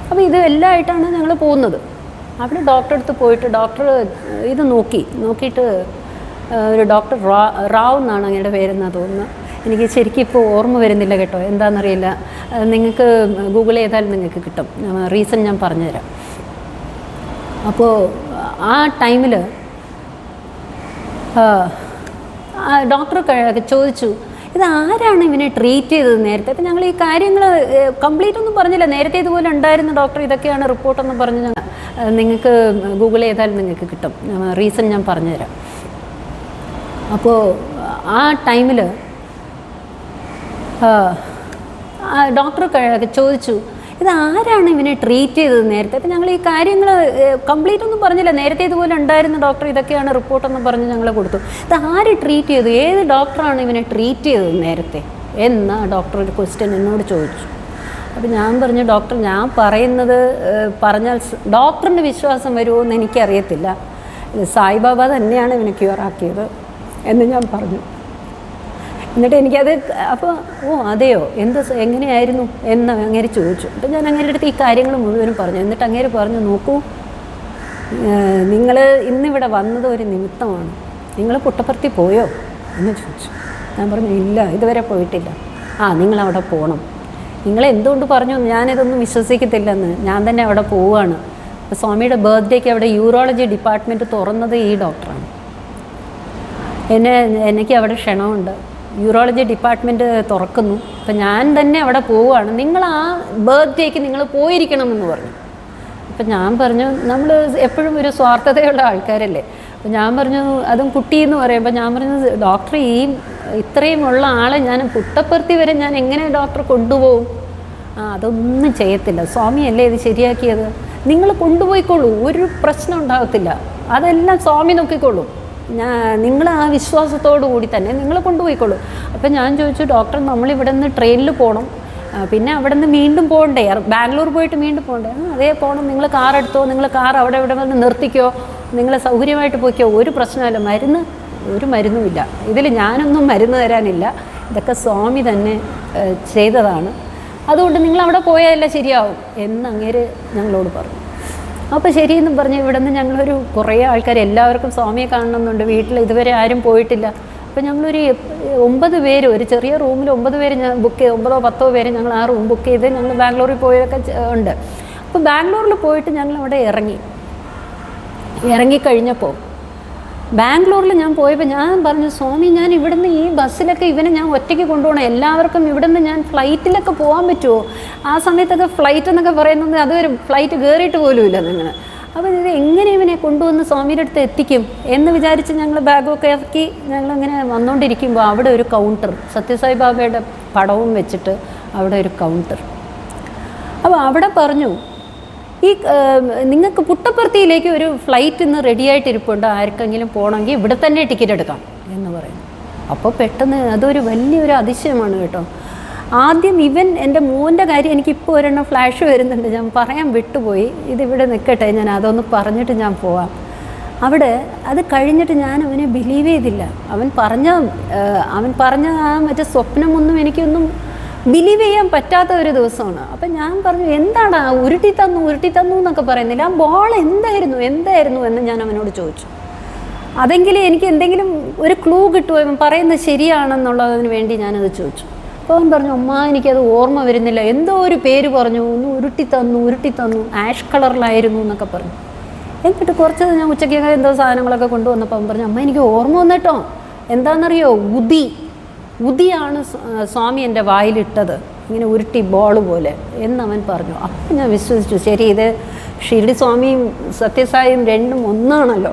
അപ്പോൾ ഇത് എല്ലാമായിട്ടാണ് ഞങ്ങൾ പോകുന്നത്. അവിടെ ഡോക്ടറെ അടുത്ത് പോയിട്ട് ഡോക്ടർ ഇത് നോക്കിയിട്ട് ഒരു ഡോക്ടർ റാവ് എന്നാണ് അങ്ങയുടെ പേരെന്നാണ് തോന്നുന്നത്. എനിക്ക് ശരിക്കും ഇപ്പോൾ ഓർമ്മ വരുന്നില്ല കേട്ടോ, എന്താണെന്നറിയില്ല. നിങ്ങൾക്ക് ഗൂഗിൾ ചെയ്താൽ നിങ്ങൾക്ക് കിട്ടും. റീസൺ ഞാൻ പറഞ്ഞുതരാം. അപ്പോൾ ആ ടൈമിൽ ഡോക്ടർ ചോദിച്ചു, ഇത് ആരാണ് ഇവനെ ട്രീറ്റ് ചെയ്തത് നേരത്തെ? അപ്പം ഞങ്ങൾ ഈ കാര്യങ്ങൾ കംപ്ലീറ്റ് ഒന്നും പറഞ്ഞില്ല. നേരത്തെ ഇതുപോലെ ഉണ്ടായിരുന്നു ഡോക്ടർ, ഇതൊക്കെയാണ് റിപ്പോർട്ടെന്ന് പറഞ്ഞ് നിങ്ങൾക്ക് ഗൂഗിൾ ചെയ്താൽ നിങ്ങൾക്ക് കിട്ടും. റീസൺ ഞാൻ പറഞ്ഞുതരാം. അപ്പോൾ ആ ടൈമിൽ ഡോക്ടർ ചോദിച്ചു, ഇത് ആരാണ് ഇവനെ ട്രീറ്റ് ചെയ്തത് നേരത്തെ? അപ്പം ഞങ്ങൾ ഈ കാര്യങ്ങൾ കംപ്ലീറ്റ് ഒന്നും പറഞ്ഞില്ല. നേരത്തെ ഇതുപോലെ ഉണ്ടായിരുന്നു ഡോക്ടർ, ഇതൊക്കെയാണ് റിപ്പോർട്ടെന്ന് പറഞ്ഞ് ഞങ്ങൾ കൊടുത്തു. ഇത് ആര് ട്രീറ്റ് ചെയ്തു, ഏത് ഡോക്ടറാണ് ഇവനെ ട്രീറ്റ് ചെയ്തത് നേരത്തെ എന്ന് ഡോക്ടർ ഒരു ക്വസ്റ്റ്യൻ എന്നോട് ചോദിച്ചു. അപ്പോൾ ഞാൻ പറഞ്ഞു, ഡോക്ടർ, ഞാൻ പറയുന്നത് പറഞ്ഞാൽ ഡോക്ടറിന് വിശ്വാസം വരുമോ എന്ന് എനിക്കറിയത്തില്ല. സായിബാബ തന്നെയാണ് ഇവനെ ക്യൂറാക്കിയത് എന്ന് ഞാൻ പറഞ്ഞു. എന്നിട്ട് എനിക്കത് അപ്പോൾ അതെയോ, എങ്ങനെയായിരുന്നു എന്ന് അങ്ങേര് ചോദിച്ചു. അപ്പോൾ ഞാൻ അങ്ങേരുടെ അടുത്ത് ഈ കാര്യങ്ങൾ മുഴുവനും പറഞ്ഞു. എന്നിട്ട് അങ്ങേര് പറഞ്ഞു, നോക്കൂ, നിങ്ങൾ ഇന്നിവിടെ വന്നത് ഒരു നിമിത്തമാണ്. നിങ്ങൾ പുട്ടപ്പുറത്തിൽ പോയോ എന്ന് ചോദിച്ചു. ഞാൻ പറഞ്ഞു, ഇല്ല, ഇതുവരെ പോയിട്ടില്ല. നിങ്ങളവിടെ പോകണം. നിങ്ങളെന്തുകൊണ്ട് പറഞ്ഞു? ഞാനിതൊന്നും വിശ്വസിക്കത്തില്ലെന്ന്. ഞാൻ തന്നെ അവിടെ പോവുകയാണ്. അപ്പോൾ സ്വാമിയുടെ ബർത്ത്ഡേക്ക് അവിടെ യൂറോളജി ഡിപ്പാർട്ട്മെൻറ്റ് തുറന്നത് ഈ ഡോക്ടറാണ്. എനിക്ക് അവിടെ ക്ഷണമുണ്ട്. യൂറോളജി ഡിപ്പാർട്ട്മെൻറ്റ് തുറക്കുന്നു. അപ്പം ഞാൻ തന്നെ അവിടെ പോവുകയാണ്. നിങ്ങൾ ആ ബർത്ത്ഡേക്ക് നിങ്ങൾ പോയിരിക്കണമെന്ന് പറഞ്ഞു. അപ്പം ഞാൻ പറഞ്ഞു, നമ്മൾ എപ്പോഴും ഒരു സ്വാർത്ഥതയുള്ള ആൾക്കാരല്ലേ. അപ്പം ഞാൻ പറഞ്ഞു, അതും കുട്ടിയെന്ന് പറയുമ്പോൾ ഞാൻ പറഞ്ഞു, ഡോക്ടർ ഇത്രയും ഉള്ള ആളെ ഞാൻ പുട്ടപ്പുറത്തി വരെ ഞാൻ എങ്ങനെ ഡോക്ടർ കൊണ്ടുപോകും? അതൊന്നും ചെയ്യത്തില്ല, സ്വാമിയല്ലേ ഇത് ശരിയാക്കിയത്. നിങ്ങൾ കൊണ്ടുപോയിക്കോളൂ, ഒരു പ്രശ്നം ഉണ്ടാകത്തില്ല. അതെല്ലാം സ്വാമി നോക്കിക്കോളൂ. നിങ്ങൾ ആ വിശ്വാസത്തോടു കൂടി തന്നെ നിങ്ങൾ കൊണ്ടുപോയിക്കോളൂ. അപ്പം ഞാൻ ചോദിച്ചു, ഡോക്ടർ, നമ്മളിവിടെ നിന്ന് ട്രെയിനിൽ പോകണം, പിന്നെ അവിടെ നിന്ന് വീണ്ടും പോകണ്ടേ, ബാംഗ്ലൂർ പോയിട്ട് വീണ്ടും പോകണ്ടേ? അതേ പോകണം. നിങ്ങൾ കാർ എടുത്തോ, നിങ്ങൾ കാർ അവിടെ ഇവിടെ വന്ന് നിർത്തിക്കോ, നിങ്ങൾ സൗകര്യമായിട്ട് പോയിക്കോ, ഒരു പ്രശ്നമില്ല. ഒരു മരുന്നുമില്ല ഇതിൽ, ഞാനൊന്നും മരുന്ന് തരാനില്ല, ഇതൊക്കെ സ്വാമി തന്നെ ചെയ്തതാണ്. അതുകൊണ്ട് നിങ്ങൾ അവിടെ പോയാലേ ശരിയാവും എന്ന് അങ്ങേര് ഞങ്ങളോട് പറഞ്ഞു. അപ്പോൾ ശരിയെന്നും പറഞ്ഞ് ഇവിടെ നിന്ന് ഞങ്ങളൊരു കുറേ ആൾക്കാർ, എല്ലാവർക്കും സ്വാമിയെ കാണണമെന്നുണ്ട്. വീട്ടിൽ ഇതുവരെ ആരും പോയിട്ടില്ല. അപ്പോൾ ഞങ്ങളൊരു 9 പേര്, ഒരു ചെറിയ റൂമിൽ 9 പേര് ഞാൻ ബുക്ക് ചെയ്ത്, 9 10 പേര് ഞങ്ങൾ ആ റൂം ബുക്ക് ചെയ്ത് ഞങ്ങൾ ബാംഗ്ലൂരിൽ പോയൊക്കെ ഉണ്ട്. അപ്പോൾ ബാംഗ്ലൂരിൽ പോയിട്ട് ഞങ്ങൾ അവിടെ ഇറങ്ങിക്കഴിഞ്ഞപ്പോൾ ബാംഗ്ലൂരിൽ ഞാൻ പോയപ്പോൾ ഞാൻ പറഞ്ഞു, സ്വാമി ഞാൻ ഇവിടുന്ന് ഈ ബസ്സിലൊക്കെ ഇവനെ ഞാൻ ഒറ്റയ്ക്ക് കൊണ്ടുപോകണം, എല്ലാവർക്കും ഇവിടുന്ന് ഞാൻ ഫ്ലൈറ്റിലൊക്കെ പോകാൻ പറ്റുമോ? ആ സമയത്തൊക്കെ ഫ്ലൈറ്റ് എന്നൊക്കെ പറയുന്നത് അതൊരു ഫ്ലൈറ്റ് കയറിയിട്ട് പോലുമില്ല നിങ്ങൾ. അപ്പോൾ ഇത് എങ്ങനെ ഇവനെ കൊണ്ടുവന്ന് സ്വാമിയുടെ അടുത്ത് എത്തിക്കും എന്ന് വിചാരിച്ച് ഞങ്ങൾ ബാഗൊക്കെ ഇറക്കി ഞങ്ങളിങ്ങനെ വന്നുകൊണ്ടിരിക്കുമ്പോൾ അവിടെ ഒരു കൗണ്ടർ, സത്യസായി ബാബയുടെ പടവും വെച്ചിട്ട് അവിടെ ഒരു കൗണ്ടർ. അപ്പോൾ അവിടെ പറഞ്ഞു, ഈ നിങ്ങൾക്ക് പുട്ടപ്പർത്തിയിലേക്ക് ഒരു ഫ്ലൈറ്റ് ഇന്ന് റെഡി ആയിട്ടിരിപ്പുണ്ട്, ആർക്കെങ്കിലും പോകണമെങ്കിൽ ഇവിടെ തന്നെ ടിക്കറ്റ് എടുക്കാം എന്ന് പറയുന്നു. അപ്പോൾ പെട്ടെന്ന് അതൊരു വലിയൊരു അതിശയമാണ് കേട്ടോ. ആദ്യം ഇവൻ എൻ്റെ മോൻ്റെ കാര്യം എനിക്കിപ്പോൾ ഒരെണ്ണം ഫ്ലാഷ് വരുന്നുണ്ട്, ഞാൻ പറയാൻ വിട്ടുപോയി, ഇതിവിടെ നിൽക്കട്ടെ, ഞാൻ അതൊന്ന് പറഞ്ഞിട്ട് ഞാൻ പോവാം. അവിടെ അത് കഴിഞ്ഞിട്ട് ഞാൻ അവനെ ബിലീവ് ചെയ്തില്ല. അവൻ പറഞ്ഞ ആ മറ്റേ സ്വപ്നമൊന്നും എനിക്കൊന്നും ബിലീവ് ചെയ്യാൻ പറ്റാത്ത ഒരു ദിവസമാണ്. അപ്പം ഞാൻ പറഞ്ഞു, എന്താണ് ഉരുട്ടി തന്നു എന്നൊക്കെ പറയുന്നില്ല, ആ ബോൾ എന്തായിരുന്നു എന്ന് ഞാൻ അവനോട് ചോദിച്ചു. അതെങ്കിലും എനിക്ക് എന്തെങ്കിലും ഒരു ക്ലൂ കിട്ടുമോ, അവൻ പറയുന്നത് ശരിയാണെന്നുള്ളതിന് വേണ്ടി ഞാനത് ചോദിച്ചു. അപ്പോൾ അവൻ പറഞ്ഞു, അമ്മ എനിക്കത് ഓർമ്മ വരുന്നില്ല, എന്തോ ഒരു പേര് പറഞ്ഞു, ഒന്ന് ഉരുട്ടി തന്നു, ആഷ് കളറിലായിരുന്നു എന്നൊക്കെ പറഞ്ഞു. എന്നിട്ട് കുറച്ച് ഞാൻ ഉച്ചയ്ക്ക് എന്തോ സാധനങ്ങളൊക്കെ കൊണ്ടുവന്നപ്പോൾ അവൻ പറഞ്ഞു, അമ്മ എനിക്ക് ഓർമ്മ വന്നിട്ടോ, എന്താണെന്നറിയോ, ഉദിയാണ് സ്വാമി എൻ്റെ വായിലിട്ടത്, ഇങ്ങനെ ഉരുട്ടി ബോൾ പോലെ എന്നവൻ പറഞ്ഞു. അപ്പം ഞാൻ വിശ്വസിച്ചു, ശരി, ഇത് ഷിർഡി സ്വാമിയും സത്യസായിയും രണ്ടും ഒന്നാണല്ലോ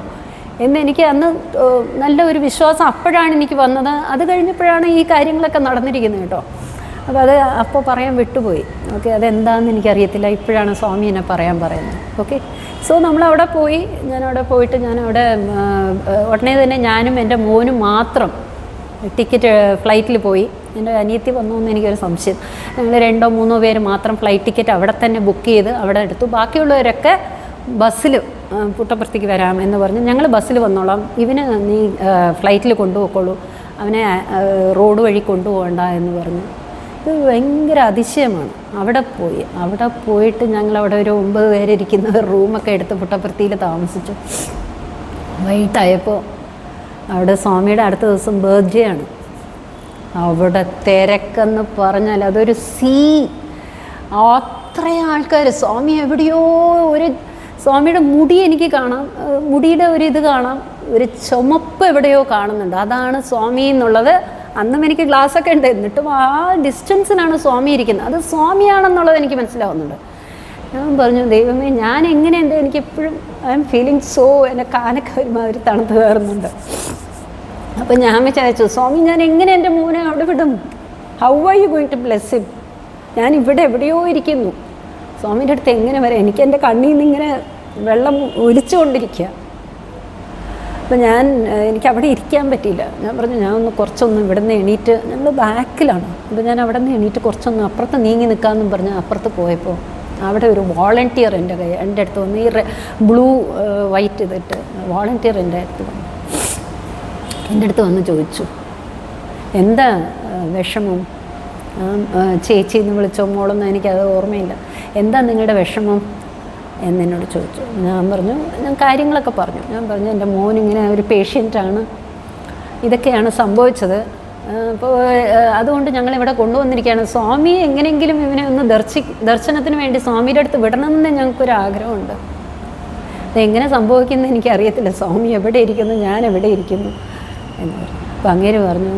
എന്നെനിക്ക് അന്ന് നല്ല ഒരു വിശ്വാസം അപ്പോഴാണ് എനിക്ക് വന്നത്. അത് കഴിഞ്ഞപ്പോഴാണ് ഈ കാര്യങ്ങളൊക്കെ നടന്നിരിക്കുന്നത് കേട്ടോ. അപ്പോൾ അത് അപ്പോൾ പറയാൻ വിട്ടുപോയി. ഓക്കെ, അതെന്താണെന്ന് എനിക്കറിയത്തില്ല, ഇപ്പോഴാണ് സ്വാമി എന്നെ പറയാൻ പറയുന്നത്. ഓക്കെ, സോ നമ്മളവിടെ പോയി, ഞാനവിടെ പോയിട്ട് ഞാനവിടെ ഉടനെ തന്നെ ഞാനും എൻ്റെ മോനും മാത്രം ടിക്കറ്റ് ഫ്ലൈറ്റിൽ പോയി. എൻ്റെ അനിയത്തി വന്നു എന്ന് എനിക്കൊരു സംശയം. ഞങ്ങൾ 2-3 പേര് മാത്രം ഫ്ലൈറ്റ് ടിക്കറ്റ് അവിടെ തന്നെ ബുക്ക് ചെയ്ത് അവിടെ എടുത്തു. ബാക്കിയുള്ളവരൊക്കെ ബസ്സിൽ പുട്ടപ്പുറത്തേക്ക് വരാം എന്ന് പറഞ്ഞ് ഞങ്ങൾ ബസ്സിൽ വന്നോളാം, ഇവന് നീ ഫ്ലൈറ്റിൽ കൊണ്ടുപോയിക്കോളൂ, അവനെ റോഡ് വഴി കൊണ്ടുപോകണ്ട എന്ന് പറഞ്ഞു. ഇത് ഭയങ്കര അതിശയമാണ്. അവിടെ പോയിട്ട് ഞങ്ങളവിടെ ഒരു 9 പേരിരിക്കുന്ന റൂമൊക്കെ എടുത്ത് പുട്ടപ്പുറത്തിയിൽ താമസിച്ചു. വൈകിട്ടായപ്പോൾ അവിടെ സ്വാമിയുടെ അടുത്ത ദിവസം ബർത്ത്ഡേ ആണ്. അവിടെ തിരക്കെന്ന് പറഞ്ഞാൽ അതൊരു അത്രയും ആൾക്കാർ. സ്വാമി എവിടെയോ സ്വാമിയുടെ മുടി എനിക്ക് കാണാം, മുടിയുടെ ഒരു ഇത് കാണാം, ഒരു ചുമപ്പ് എവിടെയോ കാണുന്നുണ്ട്, അതാണ് സ്വാമി എന്നുള്ളത്. അന്നും എനിക്ക് ഗ്ലാസ്സൊക്കെ ഉണ്ട്, എന്നിട്ടും ആ ഡിസ്റ്റൻസിനാണ് സ്വാമി ഇരിക്കുന്നത്, അത് സ്വാമിയാണെന്നുള്ളത് എനിക്ക് മനസ്സിലാവുന്നുണ്ട്. ഞാൻ പറഞ്ഞു, ദൈവമേ ഞാൻ എങ്ങനെയുണ്ട്, എനിക്കെപ്പോഴും ഐ എം ഫീലിംഗ് എൻ്റെ കാലൊക്കെ ഒരുമാതിരി തണുത്ത് കയറുന്നുണ്ട്. അപ്പം ഞാൻ വിചാരിച്ചു, സ്വാമി ഞാൻ എങ്ങനെ എൻ്റെ മോനെ അവിടെ വിടും? How are you going to bless him? ഞാൻ ഇവിടെ എവിടെയോ ഇരിക്കുന്നു, സ്വാമിൻ്റെ അടുത്ത് എങ്ങനെ വരാം? എനിക്ക് എൻ്റെ കണ്ണിൽ നിന്ന് ഇങ്ങനെ വെള്ളം ഒലിച്ചുകൊണ്ടിരിക്കുക. അപ്പം എനിക്ക് അവിടെ ഇരിക്കാൻ പറ്റിയില്ല. ഞാൻ പറഞ്ഞു, കുറച്ചൊന്ന് ഇവിടെ നിന്ന് എണീറ്റ്, ഞങ്ങൾ ബാക്കിലാണ്, അപ്പോൾ ഞാൻ അവിടെ നിന്ന് എണീറ്റ് കുറച്ചൊന്ന് അപ്പുറത്ത് നീങ്ങി നിൽക്കാമെന്നും പറഞ്ഞ് അപ്പുറത്ത് പോയപ്പോൾ അവിടെ ഒരു വോളണ്ടിയർ എൻ്റെ അടുത്ത് വന്ന്, ഈ ബ്ലൂ വൈറ്റ് ഇതിട്ട് വോളണ്ടിയർ എൻ്റെ അടുത്ത് വന്ന് ചോദിച്ചു, എന്താ വിഷമം? ചേച്ചി എന്ന് വിളിച്ചോ മോളൊന്നും എനിക്കത് ഓർമ്മയില്ല, എന്താ നിങ്ങളുടെ വിഷമം എന്നെന്നോട് ചോദിച്ചു. ഞാൻ കാര്യങ്ങളൊക്കെ പറഞ്ഞു. ഞാൻ പറഞ്ഞു, എൻ്റെ മോനിങ്ങനെ ഒരു പേഷ്യൻ്റാണ്, ഇതൊക്കെയാണ് സംഭവിച്ചത്, അപ്പോൾ അതുകൊണ്ട് ഞങ്ങളിവിടെ കൊണ്ടുവന്നിരിക്കുകയാണ്. സ്വാമി എങ്ങനെയെങ്കിലും ഇവനെ ഒന്ന് ദർശനത്തിന് വേണ്ടി സ്വാമിയുടെ അടുത്ത് വിടണമെന്ന് ഞങ്ങൾക്കൊരാഗ്രഹമുണ്ട്. അതെങ്ങനെ സംഭവിക്കുന്നത് എനിക്കറിയത്തില്ല, സ്വാമി എവിടെ ഇരിക്കുന്നു, ഞാൻ എവിടെ ഇരിക്കുന്നു എന്ന് പറഞ്ഞു. അപ്പോൾ അങ്ങേര് പറഞ്ഞു,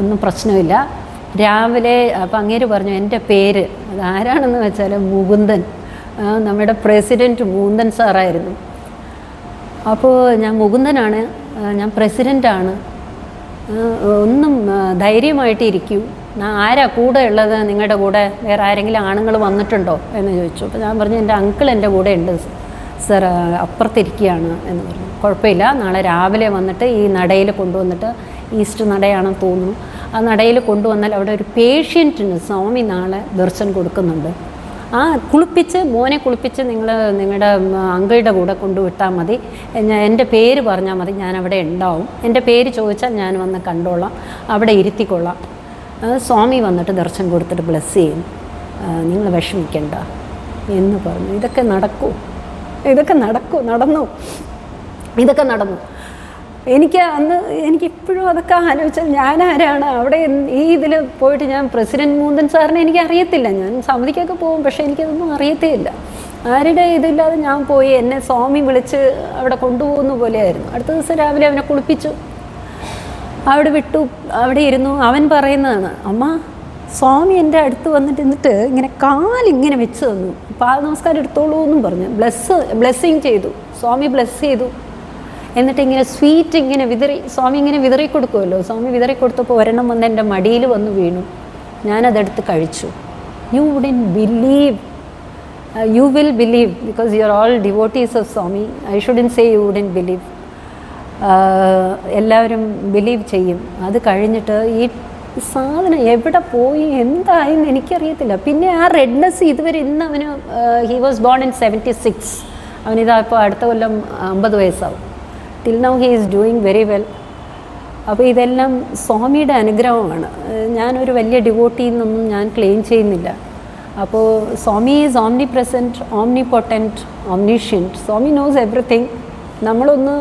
ഒന്നും പ്രശ്നമില്ല, രാവിലെ. അപ്പോൾ അങ്ങേര് പറഞ്ഞു, എൻ്റെ പേര് അതാരാണെന്ന് വെച്ചാൽ മുകുന്ദൻ, നമ്മുടെ പ്രസിഡൻറ്റ് മുകുന്ദൻ സാറായിരുന്നു. അപ്പോൾ ഞാൻ മുകുന്ദനാണ്, ഞാൻ പ്രസിഡൻ്റാണ്, ഒന്നും ധൈര്യമായിട്ട് ഇരിക്കൂ, ആരാ കൂടെ ഉള്ളത്, നിങ്ങളുടെ കൂടെ വേറെ ആരെങ്കിലും ആണുങ്ങൾ വന്നിട്ടുണ്ടോ എന്ന് ചോദിച്ചു. അപ്പോൾ ഞാൻ പറഞ്ഞു, എൻ്റെ അങ്കിൾ എൻ്റെ കൂടെ ഉണ്ട് സർ, അപ്പുറത്തിരിക്കുകയാണ് എന്ന് പറഞ്ഞു. കുഴപ്പമില്ല, നാളെ രാവിലെ വന്നിട്ട് ഈ നടയിൽ കൊണ്ടുവന്നിട്ട്, ഈസ്റ്റ് നടയാണെന്ന് തോന്നുന്നു, ആ നടയിൽ കൊണ്ടുവന്നാൽ അവിടെ ഒരു പേഷ്യൻറ്റിന് സ്വാമി നാളെ ദർശനം കൊടുക്കുന്നുണ്ട്, ആ മോനെ കുളിപ്പിച്ച് നിങ്ങളുടെ അങ്കിളുടെ കൂടെ കൊണ്ടുവിട്ടാൽ മതി, എൻ്റെ പേര് പറഞ്ഞാൽ മതി, ഞാൻ അവിടെ ഉണ്ടാവും, എൻ്റെ പേര് ചോദിച്ചാൽ ഞാൻ വന്ന് കണ്ടോളാം, അവിടെ ഇരുത്തിക്കൊള്ളാം, സ്വാമി വന്നിട്ട് ദർശനം കൊടുത്തിട്ട് ബ്ലെസ് ചെയ്യും, നിങ്ങൾ വിഷമിക്കണ്ട എന്ന് പറഞ്ഞു. ഇതൊക്കെ നടന്നു. എനിക്കിപ്പോഴും അതൊക്കെ ആലോചിച്ചാൽ ഞാനാരാണ് അവിടെ ഈ ഇതിൽ പോയിട്ട്. ഞാൻ പ്രസിഡൻറ്റ് മുകുന്ദൻ സാറിനെ എനിക്ക് അറിയത്തില്ല, ഞാൻ സമിതിക്കൊക്കെ പോകും, പക്ഷേ എനിക്കതൊന്നും അറിയത്തേ ഇല്ല. ആരുടെ ഇതില്ലാതെ ഞാൻ പോയി. എന്നെ സ്വാമി വിളിച്ച് അവിടെ കൊണ്ടുപോകുന്ന പോലെയായിരുന്നു. അടുത്ത ദിവസം രാവിലെ അവനെ കുളിപ്പിച്ചു, അവിടെ വിട്ടു, അവിടെ ഇരുന്നു. അവൻ പറയുന്നതാണ്, അമ്മ സ്വാമി എൻ്റെ അടുത്ത് വന്നിട്ട് ഇങ്ങനെ കാലിങ്ങനെ വെച്ച് തന്നു, പാദ നമസ്കാരം എടുത്തോളൂ എന്നും പറഞ്ഞു. ബ്ലെസ്സിങ് ചെയ്തു, സ്വാമി ബ്ലെസ് ചെയ്തു. എന്നിട്ട് ഇങ്ങനെ സ്വീറ്റ് ഇങ്ങനെ സ്വാമി ഇങ്ങനെ വിതറി കൊടുക്കുമല്ലോ, സ്വാമി വിതറി കൊടുത്തപ്പോൾ ഒരെണ്ണം വന്ന് എൻ്റെ മടിയിൽ വന്ന് വീണു. ഞാനതെടുത്ത് കഴിച്ചു. You wouldn't believe, you will believe because you are all devotees of Swami. I shouldn't say you wouldn't believe. എല്ലാവരും ബിലീവ് ചെയ്യും. അത് കഴിഞ്ഞിട്ട് ഈ സാധനം എവിടെ പോയി എന്തായെന്ന് എനിക്കറിയത്തില്ല. പിന്നെ ആ റെഡ്നെസ് ഇതുവരെ ഇന്ന് അവന്, ഹി വാസ് ബോൺ ഇൻ 76, അവനിതാ ഇപ്പോൾ അടുത്ത കൊല്ലം 50 വയസ്സാവും. Till now he is doing very well. അപ്പോൾ ഇതെല്ലാം സ്വാമിയുടെ അനുഗ്രഹമാണ്. ഞാനൊരു വലിയ ഡിവോട്ടി എന്നൊന്നും ഞാൻ ക്ലെയിം ചെയ്യുന്നില്ല. അപ്പോൾ Swami is omnipresent, omnipotent, omniscient. Swami knows everything. നമ്മളൊന്ന്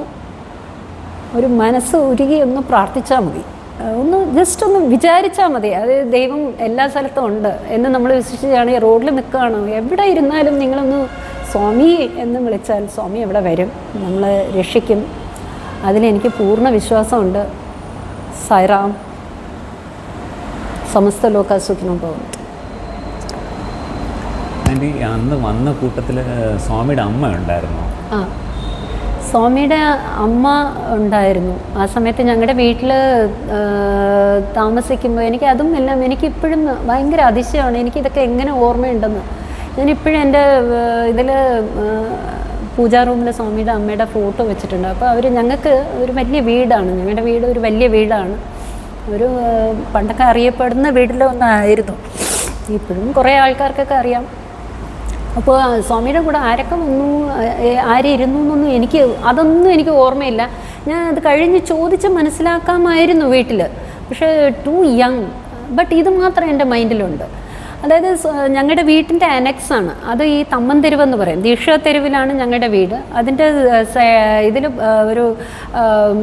ഒരു മനസ്സ് ഉരുകി ഒന്ന് പ്രാർത്ഥിച്ചാൽ മതി, ഒന്ന് ജസ്റ്റ് ഒന്ന് വിചാരിച്ചാൽ മതി. അത് ദൈവം എല്ലാ സ്ഥലത്തും ഉണ്ട് എന്ന് നമ്മൾ വിശ്വസിച്ചാണ്. റോഡിൽ നിൽക്കുകയാണോ എവിടെ ഇരുന്നാലും നിങ്ങളൊന്ന് സ്വാമി എന്ന് വിളിച്ചാൽ സ്വാമി എവിടെ വരും, നമ്മളെ രക്ഷിക്കും. അതിലെനിക്ക് പൂർണ്ണ വിശ്വാസമുണ്ട്. സായിറാം. സമസ്ത ലോക സുഖിനോ ഭവന്തു. ആൻറ്റി, അന്ന് വന്ന കൂട്ടത്തിൽ സ്വാമിയുടെ അമ്മ ഉണ്ടായിരുന്നു? ആ, സ്വാമിയുടെ അമ്മ ഉണ്ടായിരുന്നു. ആ സമയത്ത് ഞങ്ങളുടെ വീട്ടിൽ താമസിക്കുമ്പോൾ എനിക്ക് അതും എല്ലാം എനിക്കിപ്പോഴും ഭയങ്കര അതിശയമാണ്. എനിക്കിതൊക്കെ എങ്ങനെ ഓർമ്മയുണ്ടെന്ന്. ഞാനിപ്പോഴും എൻ്റെ ഇതിൽ പൂജാ റൂമിൽ സ്വാമിയുടെ അമ്മയുടെ ഫോട്ടോ വെച്ചിട്ടുണ്ട്. അപ്പോൾ ഞങ്ങൾക്ക് ഒരു വലിയ വീടാണ്, ഞങ്ങളുടെ വീട് ഒരു വലിയ വീടാണ്. ഒരു പണ്ടൊക്കെ അറിയപ്പെടുന്ന വീട്ടിലൊന്നായിരുന്നു. ഇപ്പോഴും കുറേ ആൾക്കാർക്കൊക്കെ അറിയാം. അപ്പോൾ സ്വാമിയുടെ കൂടെ ആരൊക്കെ വന്നു, ആര് ഇരുന്നു എന്നൊന്നും അതൊന്നും എനിക്ക് ഓർമ്മയില്ല. ഞാൻ അത് കഴിഞ്ഞ് ചോദിച്ച് മനസ്സിലാക്കാമായിരുന്നു വീട്ടിൽ, പക്ഷേ ടു യങ്. ബട്ട് ഇത് മാത്രം എൻ്റെ മൈൻഡിലുണ്ട്. അതായത് ഞങ്ങളുടെ വീട്ടിൻ്റെ അനക്സാണ് അത് ഈ തമ്മൻ തെരുവെന്ന് പറയും. ദീക്ഷ തെരുവിലാണ് ഞങ്ങളുടെ വീട്. അതിൻ്റെ ഇതിൽ ഒരു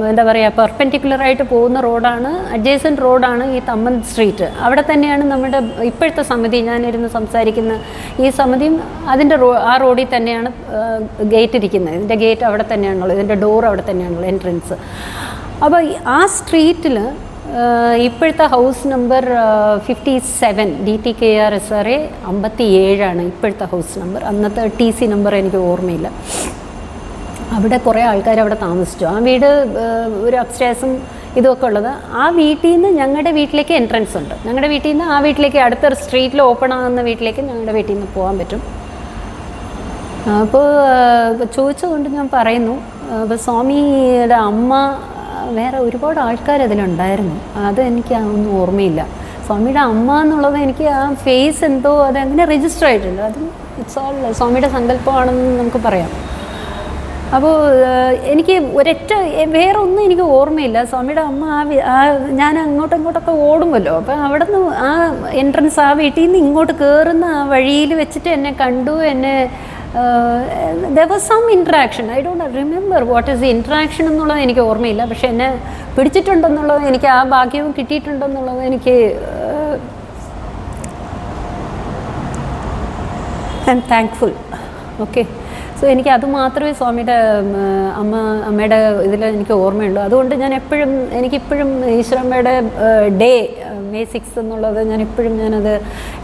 എന്താ പറയുക, പെർപെൻഡിക്കുലറായിട്ട് പോകുന്ന റോഡാണ്, അഡ്ജേസൻറ്റ് റോഡാണ് ഈ തമ്മൻ സ്ട്രീറ്റ്. അവിടെ തന്നെയാണ് നമ്മുടെ ഇപ്പോഴത്തെ സമിതി, ഞാനിരുന്ന് സംസാരിക്കുന്ന ഈ സമിതിയും അതിൻ്റെ ആ റോഡിൽ തന്നെയാണ് ഗേറ്റ് ഇരിക്കുന്നത്. ഇതിൻ്റെ ഗേറ്റ് അവിടെ തന്നെയാണുള്ളത്, ഇതിൻ്റെ ഡോർ അവിടെ തന്നെയാണുള്ളത്, എൻട്രൻസ്. അപ്പോൾ ആ സ്ട്രീറ്റിൽ ഇപ്പോഴത്തെ ഹൗസ് നമ്പർ 57 DTKRSRA 57 ഇപ്പോഴത്തെ ഹൗസ് നമ്പർ. അന്നത്തെ TC നമ്പർ എനിക്ക് ഓർമ്മയില്ല. അവിടെ കുറേ ആൾക്കാർ അവിടെ താമസിച്ചു. ആ വീട് ഒരു അപ്സ്റ്റേഴ്സും ഇതൊക്കെ ഉള്ളത്. ആ വീട്ടിൽ നിന്ന് ഞങ്ങളുടെ വീട്ടിലേക്ക് എൻട്രൻസ് ഉണ്ട്. ഞങ്ങളുടെ വീട്ടിൽ നിന്ന് ആ വീട്ടിലേക്ക്, അടുത്ത സ്ട്രീറ്റിൽ ഓപ്പൺ ആകുന്ന വീട്ടിലേക്ക് ഞങ്ങളുടെ വീട്ടിൽ നിന്ന് പോകാൻ പറ്റും. അപ്പോൾ ചോദിച്ചുകൊണ്ട് ഞാൻ പറയുന്നു, അപ്പോൾ സ്വാമിയുടെ അമ്മ, വേറെ ഒരുപാട് ആൾക്കാർ അതിലുണ്ടായിരുന്നു. അത് എനിക്ക് ഒന്നും ഓർമ്മയില്ല. സ്വാമിയുടെ അമ്മ എന്നുള്ളത് എനിക്ക് ആ ഫേസ് എന്തോ അതങ്ങനെ രജിസ്റ്റർ ആയിട്ടുണ്ട്. അത് ഇറ്റ്സ് ഓൾ സ്വാമിയുടെ സങ്കല്പമാണെന്ന് നമുക്ക് പറയാം. അപ്പോൾ എനിക്ക് വേറെ ഒന്നും എനിക്ക് ഓർമ്മയില്ല. സ്വാമിയുടെ അമ്മ ഞാൻ അങ്ങോട്ടൊക്കെ ഓടുമല്ലോ, അപ്പോൾ അവിടെ നിന്ന് ആ എൻട്രൻസ്, ആ വീട്ടിൽ നിന്ന് ഇങ്ങോട്ട് കയറുന്ന ആ വഴിയിൽ വെച്ചിട്ട് എന്നെ കണ്ടു. എന്നെ there was some interaction. I don't remember what is the interaction എന്നുള്ളത് എനിക്ക് ഓർമ്മയില്ല. പക്ഷെ എന്നെ പിടിച്ചിട്ടുണ്ടെന്നുള്ളത്, എനിക്ക് ആ ഭാഗ്യവും കിട്ടിയിട്ടുണ്ടെന്നുള്ളത് എനിക്ക് I M thankful. Okay, so എനിക്ക് അത് മാത്രമേ സ്വാമിയുടെ അമ്മയുടെ ഇതിൽ എനിക്ക് ഓർമ്മയുള്ളൂ. അതുകൊണ്ട് ഞാൻ എനിക്കിപ്പോഴും ഈശ്വരമ്മയുടെ ഡേ May 6 എന്നുള്ളത് ഞാനത്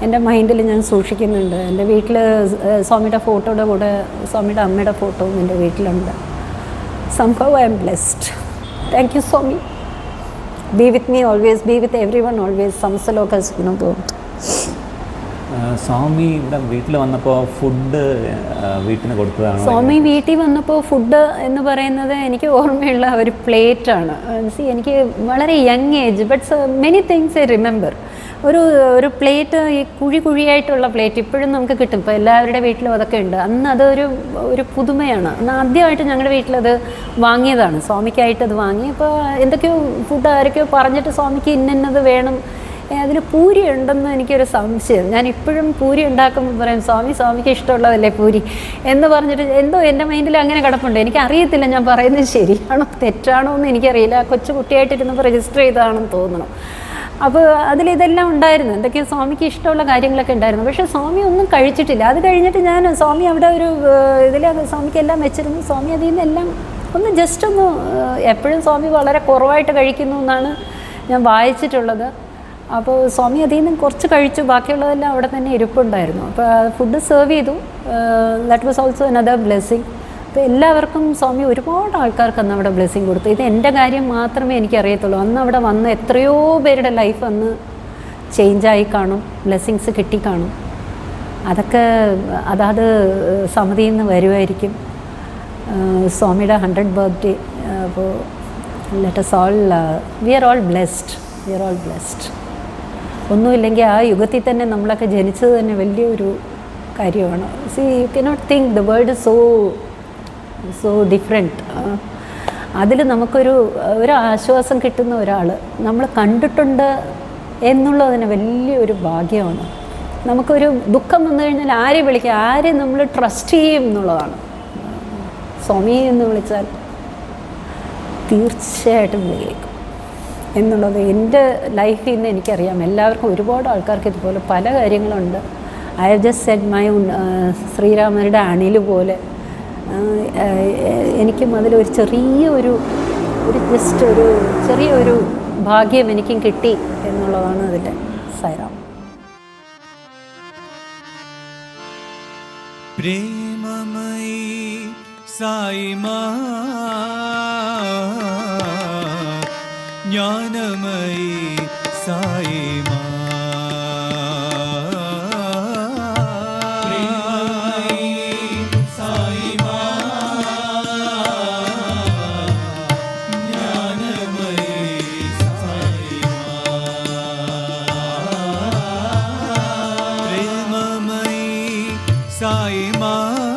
എൻ്റെ മൈൻഡിൽ ഞാൻ സൂക്ഷിക്കുന്നുണ്ട്. എൻ്റെ വീട്ടിൽ സ്വാമിയുടെ ഫോട്ടോയുടെ കൂടെ സ്വാമിയുടെ അമ്മയുടെ ഫോട്ടോയും എൻ്റെ വീട്ടിലുണ്ട്. somehow I am blessed. Thank you Swami. Be with me always, be with everyone always. സമസ്ത ലോക സുഖിനോ ഭവന്തു. സ്വാമി ഇവിടെ വീട്ടിൽ വന്നപ്പോൾ ഫുഡ് വീട്ടിന് കൊടുത്തതാണ്? സ്വാമി വീട്ടിൽ വന്നപ്പോൾ ഫുഡ് എന്ന് പറയുന്നത് എനിക്ക് ഓർമ്മയുള്ള ഒരു പ്ലേറ്റാണ്. എനിക്ക് വളരെ young age, but many things I remember. ഒരു പ്ലേറ്റ്, ഈ കുഴിയായിട്ടുള്ള പ്ലേറ്റ് ഇപ്പോഴും നമുക്ക് കിട്ടും. ഇപ്പോൾ എല്ലാവരുടെ വീട്ടിലും അതൊക്കെ ഉണ്ട്. അന്ന് ഒരു പുതുമയാണ്. അന്ന് ആദ്യമായിട്ട് ഞങ്ങളുടെ വീട്ടിലത് വാങ്ങിയതാണ്. സ്വാമിക്കായിട്ട് അത് വാങ്ങി. അപ്പോൾ എന്തൊക്കെയോ ഫുഡ് ആരൊക്കെയോ പറഞ്ഞിട്ട് സ്വാമിക്ക് ഇന്നത് വേണം, അതിന് പൂരി ഉണ്ടെന്ന് എനിക്കൊരു സംശയം. ഞാൻ ഇപ്പോഴും പൂരി ഉണ്ടാക്കുമ്പോൾ പറയും, സ്വാമിക്ക് ഇഷ്ടമുള്ളതല്ലേ പൂരി എന്ന് പറഞ്ഞിട്ട് എന്തോ എൻ്റെ മൈൻഡിൽ അങ്ങനെ കിടപ്പുണ്ട്. എനിക്കറിയത്തില്ല ഞാൻ പറയുന്നത് ശരിയാണോ തെറ്റാണോ എന്ന് എനിക്കറിയില്ല. കൊച്ചു കുട്ടിയായിട്ടിരുന്നപ്പോൾ രജിസ്റ്റർ ചെയ്തതാണെന്ന് തോന്നണം. അപ്പോൾ അതിലിതെല്ലാം ഉണ്ടായിരുന്നു, എന്തൊക്കെയോ സ്വാമിക്ക് ഇഷ്ടമുള്ള കാര്യങ്ങളൊക്കെ ഉണ്ടായിരുന്നു. പക്ഷേ സ്വാമി ഒന്നും കഴിച്ചിട്ടില്ല. അത് കഴിഞ്ഞിട്ട് ഞാൻ സ്വാമി അവിടെ ഒരു ഇതിൽ സ്വാമിക്ക് എല്ലാം വെച്ചിരുന്നു. സ്വാമി അതിൽ നിന്നെല്ലാം ഒന്ന് ജസ്റ്റ് ഒന്ന്, എപ്പോഴും സ്വാമി വളരെ കുറവായിട്ട് കഴിക്കുന്നു എന്നാണ് ഞാൻ വായിച്ചിട്ടുള്ളത്. അപ്പോൾ സ്വാമി അതിൽ നിന്ന് കുറച്ച് കഴിച്ചു, ബാക്കിയുള്ളതെല്ലാം അവിടെ തന്നെ ഇരിപ്പുണ്ടായിരുന്നു. അപ്പോൾ ഫുഡ് സെർവ് ചെയ്തു. That was also another blessing. അപ്പോൾ എല്ലാവർക്കും സ്വാമി ഒരുപാട് ആൾക്കാർക്ക് അന്ന് അവിടെ ബ്ലെസ്സിങ് കൊടുത്തു. ഇത് എൻ്റെ കാര്യം മാത്രമേ എനിക്കറിയത്തുള്ളൂ. അന്ന് അവിടെ വന്ന് എത്രയോ പേരുടെ ലൈഫ് അന്ന് ചേഞ്ചായി കാണും, ബ്ലെസ്സിങ്സ് കിട്ടിക്കാണും. അതൊക്കെ അതാത് സമിതിയിൽ നിന്ന് വരുമായിരിക്കും. സ്വാമിയുടെ 100th ബർത്ത്ഡേ. അപ്പോൾ let us all we are all blessed. We are all blessed. ഒന്നുമില്ലെങ്കിൽ ആ യുഗത്തിൽ തന്നെ നമ്മളൊക്കെ ജനിച്ചത് തന്നെ വലിയൊരു കാര്യമാണ്. C you cannot think the world is so different. അതിൽ നമുക്കൊരു ആശ്വാസം കിട്ടുന്ന ഒരാൾ നമ്മൾ കണ്ടിട്ടുണ്ട് എന്നുള്ളത് തന്നെ വലിയൊരു ഭാഗ്യമാണ്. നമുക്കൊരു ദുഃഖം വന്നു കഴിഞ്ഞാൽ ആരെ വിളിക്കുക, ആരെ നമ്മൾ ട്രസ്റ്റ് ചെയ്യും എന്നുള്ളതാണ്. സ്വാമി എന്ന് വിളിച്ചാൽ തീർച്ചയായിട്ടും വിളിക്കും എന്നുള്ളത് എൻ്റെ ലൈഫിൽ നിന്ന് എനിക്കറിയാം. എല്ലാവർക്കും ഒരുപാട് ആൾക്കാർക്ക് ഇതുപോലെ പല കാര്യങ്ങളുണ്ട്. I have just said my own. ശ്രീരാമരുടെ അണിൽ പോലെ എനിക്കും അതിലൊരു ചെറിയൊരു ചെറിയൊരു ഭാഗ്യം എനിക്കും കിട്ടി എന്നുള്ളതാണ് അതിൻ്റെ സായിറാം. प्रेममयी साई माँ, ज्ञानमयी साई माँ, प्रेममयी साई माँ, ज्ञानमयी साई माँ, प्रेममयी साई माँ,